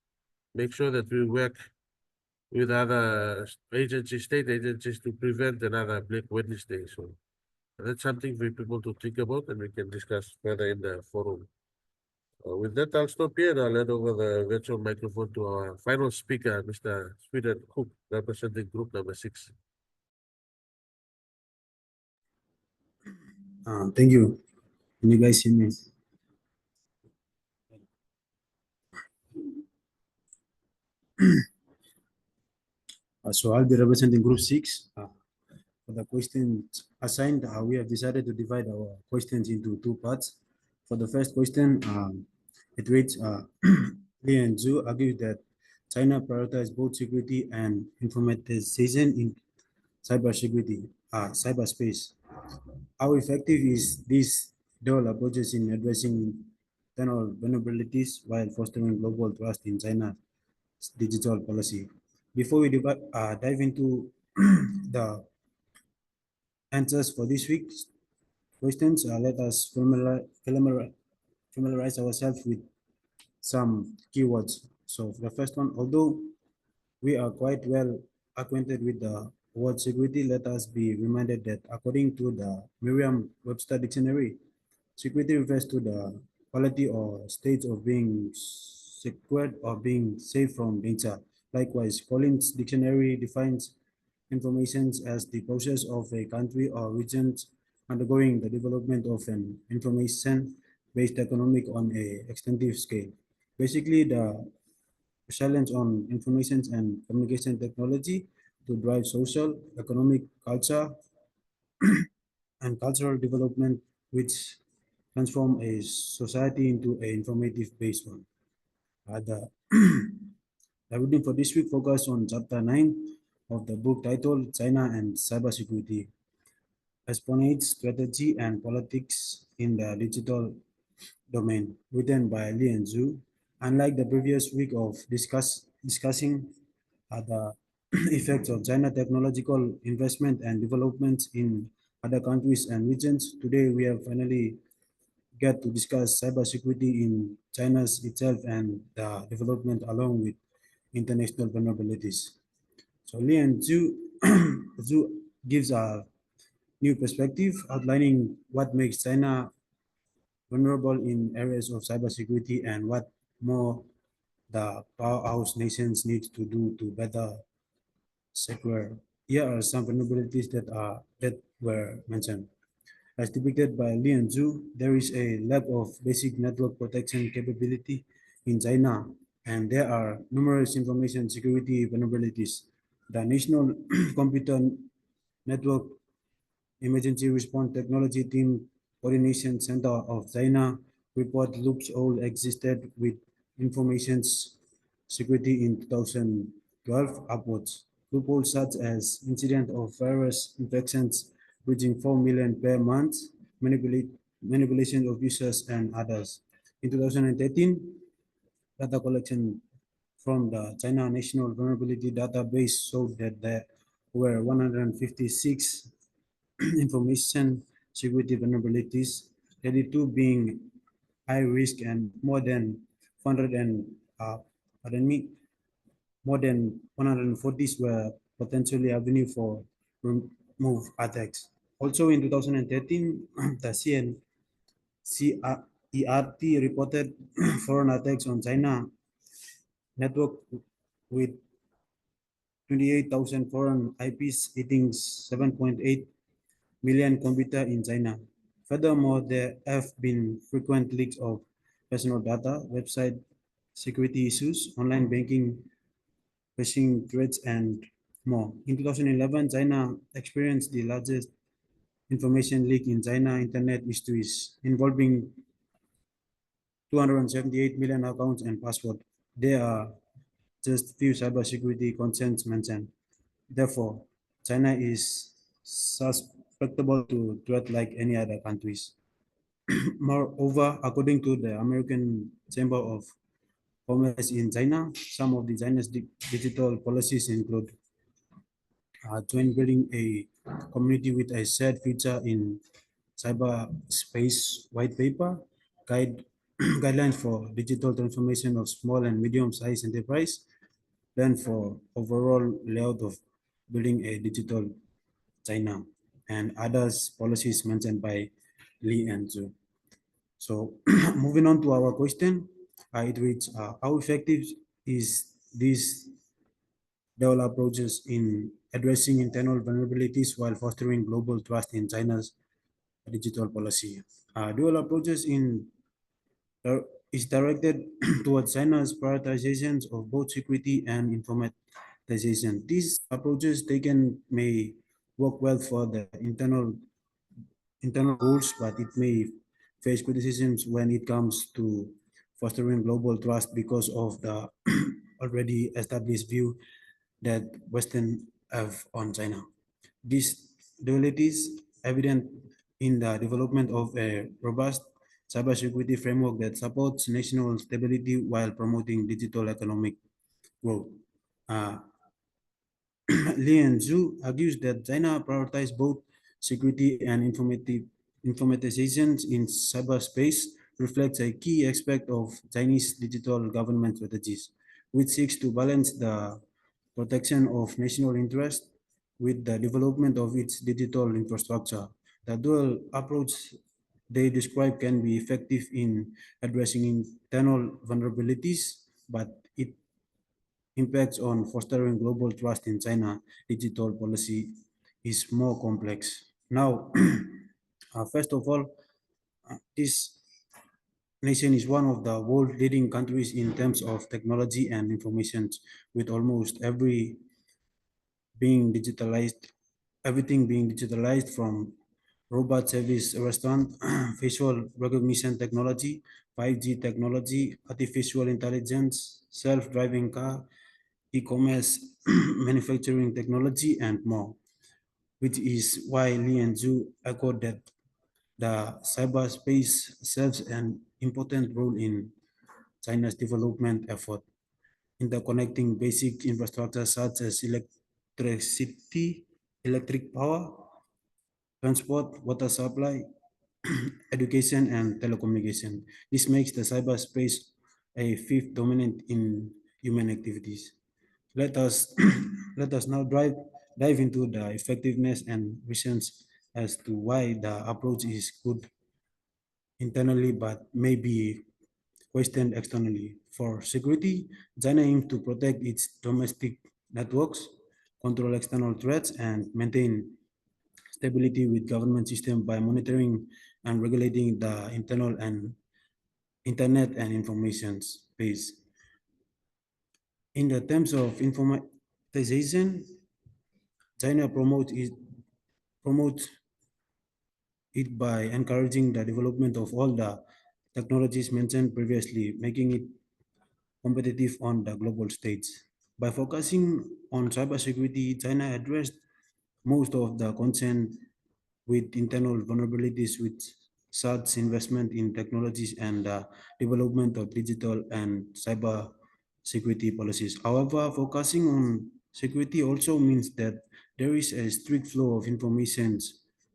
A: make sure that we work with other agencies, state agencies, to prevent another Black Wednesday. So that's something for people to think about, and we can discuss further in the forum. With that, I'll stop here and I'll hand over the virtual microphone to our final speaker, Mr. Sweden Cook, representing group number 6.
H: Thank you. Can you guys hear me? So I'll be representing group 6. For the questions assigned, we have decided to divide our questions into 2 parts. For the first question, it reads, Li and Zhu argue that China prioritizes both security and informatization in cyberspace. How effective is this dual approaches in addressing internal vulnerabilities while fostering global trust in China's digital policy? Before we dive into the answers for this week's questions, let us familiarize ourselves with some keywords. So the first one, although we are quite well acquainted with the word security, let us be reminded that according to the Merriam-Webster dictionary, security refers to the quality or state of being secured or being safe from danger. Likewise, Collins Dictionary defines information as the process of a country or region undergoing the development of an information-based economic on a extensive scale. Basically, the challenge on information and communication technology to drive social, economic, culture, and cultural development, which transform a society into an informative based one. The reading for this week focus on chapter 9 of the book titled China and Cybersecurity, Espionage, Strategy and Politics in the Digital Domain, written by Li and Zhu. Unlike the previous week of discussing the effects of China technological investment and developments in other countries and regions, today we have finally get to discuss cybersecurity in China's itself and the development along with international vulnerabilities. So Li and Zhu gives a new perspective outlining what makes China vulnerable in areas of cybersecurity and what more the powerhouse nations need to do to better secure. Here are some vulnerabilities that were mentioned. As depicted by Li and Zhu, there is a lack of basic network protection capability in China, and there are numerous information security vulnerabilities. The National Computer Network Emergency Response Technology Team Coordination Center of China report loopholes existed with information security in 2012 upwards. Loopholes such as incident of virus infections reaching 4 million per month, manipulation of users and others. In 2013, data collection from the China National Vulnerability Database showed that there were 156 information security vulnerabilities, 32 being high risk and more than 400 and pardon me, more than 140s were potentially avenue for remove attacks. Also in 2013, the CERT reported foreign attacks on China network with 28,000 foreign IPs hitting 7.8 million computers in China. Furthermore, there have been frequent leaks of personal data, website security issues, online banking, phishing threats, and more. In 2011, China experienced the largest information leak in China internet histories, involving 278 million accounts and passwords. There are just few cybersecurity concerns mentioned. Therefore, China is susceptible to threat like any other countries. Moreover, according to the American Chamber of Commerce in China, some of the China's digital policies include joint building a community with a shared future in cyberspace white paper, guidelines for digital transformation of small and medium-sized enterprise, plan for overall layout of building a digital China, and others policies mentioned by Li and Zhu. So moving on to our question, it reads, how effective is this dual approaches in addressing internal vulnerabilities while fostering global trust in China's digital policy? Dual approaches is directed towards China's prioritizations of both security and informatization. These approaches taken may work well for the internal rules, but it may face criticisms when it comes to fostering global trust because of the already established view that Western have on China. This duality is evident in the development of a robust cybersecurity framework that supports national stability while promoting digital economic growth. Uh, Li and Zhu argues that China prioritizes both security and informatization in cyberspace reflects a key aspect of Chinese digital government strategies, which seeks to balance the protection of national interest with the development of its digital infrastructure. The dual approach they describe can be effective in addressing internal vulnerabilities, but it impacts on fostering global trust in China digital policy is more complex. Now, first of all, this nation is one of the world leading countries in terms of technology and information, with almost being digitalized, everything being digitalized from robot service restaurant, facial recognition technology, 5G technology, artificial intelligence, self-driving car, e-commerce, manufacturing technology, and more, which is why Li and Zhu echoed that the cyberspace serves an important role in China's development effort, interconnecting basic infrastructure such as electricity, electric power, transport, water supply, education, and telecommunication. This makes the cyberspace a fifth dominant in human activities. Let us let us now dive into the effectiveness and reasons as to why the approach is good internally but may be questioned externally. For security, China aims to protect its domestic networks, control external threats, and maintain stability with government system by monitoring and regulating the internal and internet and information space. In the terms of informatization, China promotes it by encouraging the development of all the technologies mentioned previously, making it competitive on the global stage. By focusing on cybersecurity, China addressed most of the concern with internal vulnerabilities with such investment in technologies and development of digital and cyber security policies. However, focusing on security also means that there is a strict flow of information,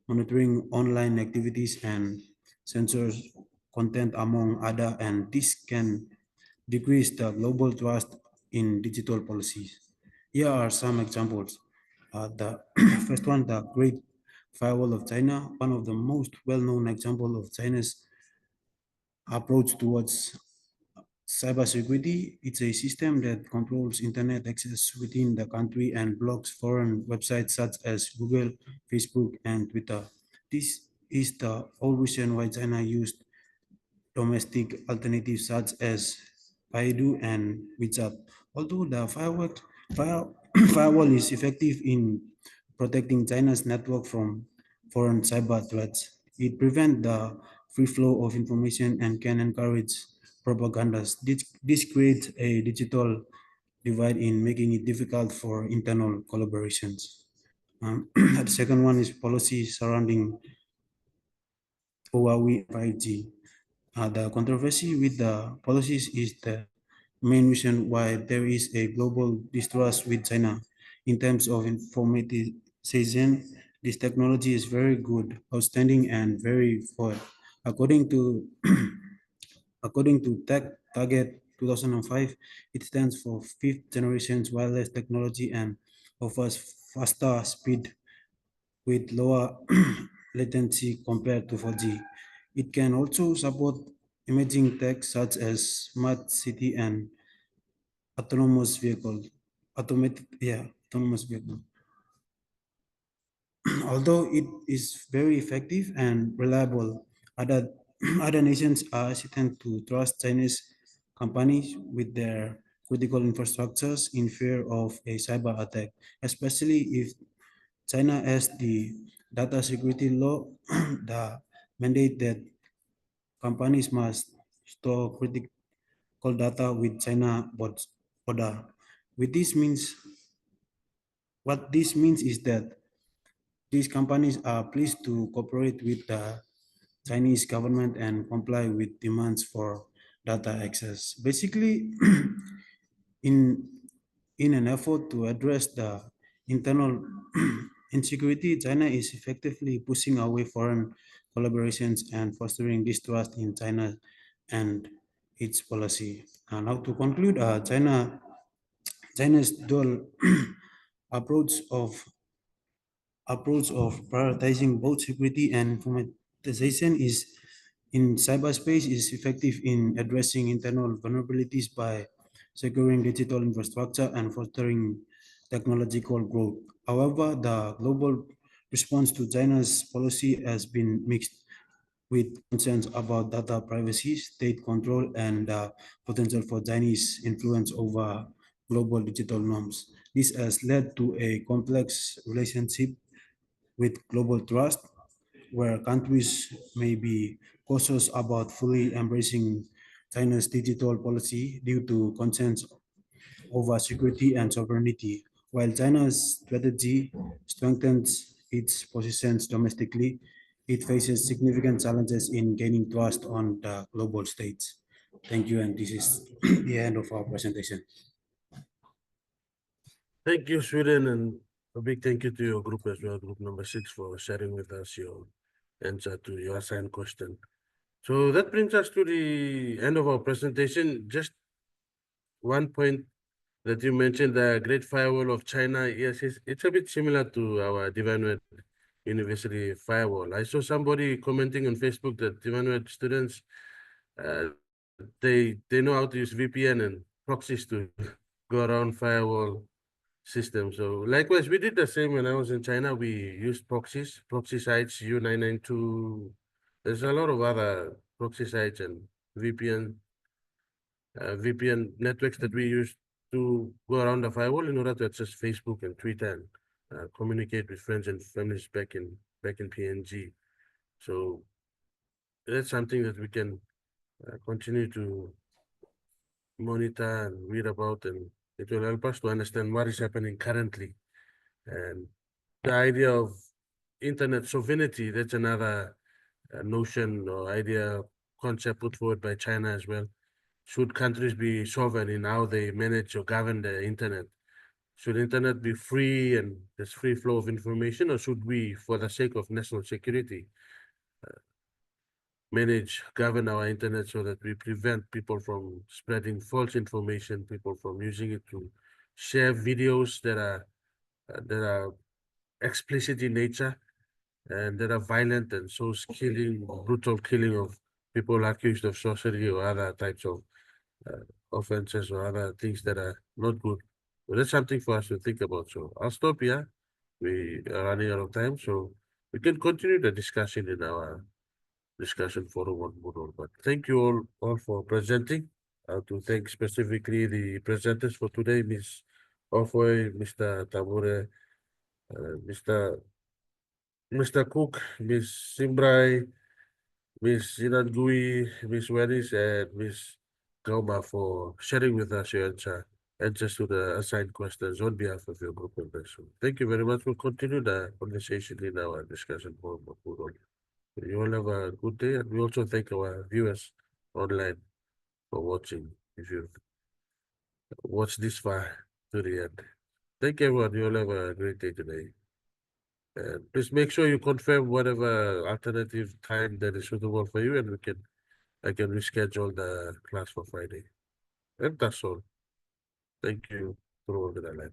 H: monitoring online activities and censors content among other, and this can decrease the global trust in digital policies. Here are some examples. The first one, the Great Firewall of China, one of the most well-known example of China's approach towards cybersecurity. It's a system that controls internet access within the country and blocks foreign websites such as Google, Facebook, and Twitter. This is the whole reason why China used domestic alternatives such as Baidu and WeChat. Although the firewall is effective in protecting China's network from foreign cyber threats, it prevents the free flow of information and can encourage propaganda. This creates a digital divide in making it difficult for internal collaborations. The second one is policy surrounding Huawei 5G. The controversy with the policies is the main reason why there is a global distrust with China. In terms of informatization, this technology is very good, outstanding, and very forward. According to according to Tech Target 2005, it stands for fifth generation wireless technology and offers faster speed with lower latency compared to 4G. It can also support emerging tech such as smart city and autonomous vehicle. Autonomous vehicle. Although it is very effective and reliable, other other nations are hesitant to trust Chinese companies with their critical infrastructures in fear of a cyber attack, especially if China has the data security law, the mandate that companies must store critical data with China border. With this means, what this means is that these companies are pleased to cooperate with the Chinese government and comply with demands for data access. Basically, in in an effort to address the internal insecurity, China is effectively pushing away foreign collaborations and fostering distrust in China and its policy. Now to conclude, China's dual approach of prioritizing both security and informatization is in cyberspace is effective in addressing internal vulnerabilities by securing digital infrastructure and fostering technological growth. However, the global response to China's policy has been mixed, with concerns about data privacy, state control, and the potential for Chinese influence over global digital norms. This has led to a complex relationship with global trust, where countries may be cautious about fully embracing China's digital policy due to concerns over security and sovereignty. While China's strategy strengthens its positions domestically, it faces significant challenges in gaining trust on the global stage. Thank you, and this is the end of our presentation.
A: Thank you, Sweden, and a big thank you to your group as well, group number 6, for sharing with us your answer to your assigned question. So that brings us to the end of our presentation. Just one point that you mentioned, the Great Firewall of China. Yes, it's a bit similar to our Divanwad University firewall. I saw somebody commenting on Facebook that Divanwad students, they know how to use VPN and proxies to go around firewall system. So likewise, we did the same when I was in China. We used proxies, proxy sites, U992. There's a lot of other proxy sites and VPN networks that we use to go around the firewall in order to access Facebook and Twitter and communicate with friends and families back in PNG. So that's something that we can continue to monitor and read about, and it will help us to understand what is happening currently. And the idea of internet sovereignty, that's another notion or idea, concept put forward by China as well. Should countries be sovereign in how they manage or govern the internet? Should internet be free and there's free flow of information, or should we, for the sake of national security, govern our internet so that we prevent people from spreading false information, people from using it to share videos that are explicit in nature and that are violent and shows brutal killing of people accused of sorcery or other types of offenses or other things that are not good. So that's something for us to think about. So I'll stop here. We are running out of time, so we can continue the discussion in our discussion forum on Moodle. But thank you all for presenting. To thank specifically the presenters for today, Ms. Ofoy, Mr. Tamure, Mr. Cook, Ms. Simbrai, Ms. Sinangui, Ms. Wenis, and Ms. Gauma for sharing with us your answers to the assigned questions on behalf of your group members. So thank you very much. We'll continue the conversation in our discussion forum. You all have a good day, and we also thank our viewers online for watching. If you've watched this far to the end, thank everyone. You all have a great day today. And please make sure you confirm whatever alternative time that is suitable for you, and I can reschedule the class for Friday. And that's all. Thank you. Through the line.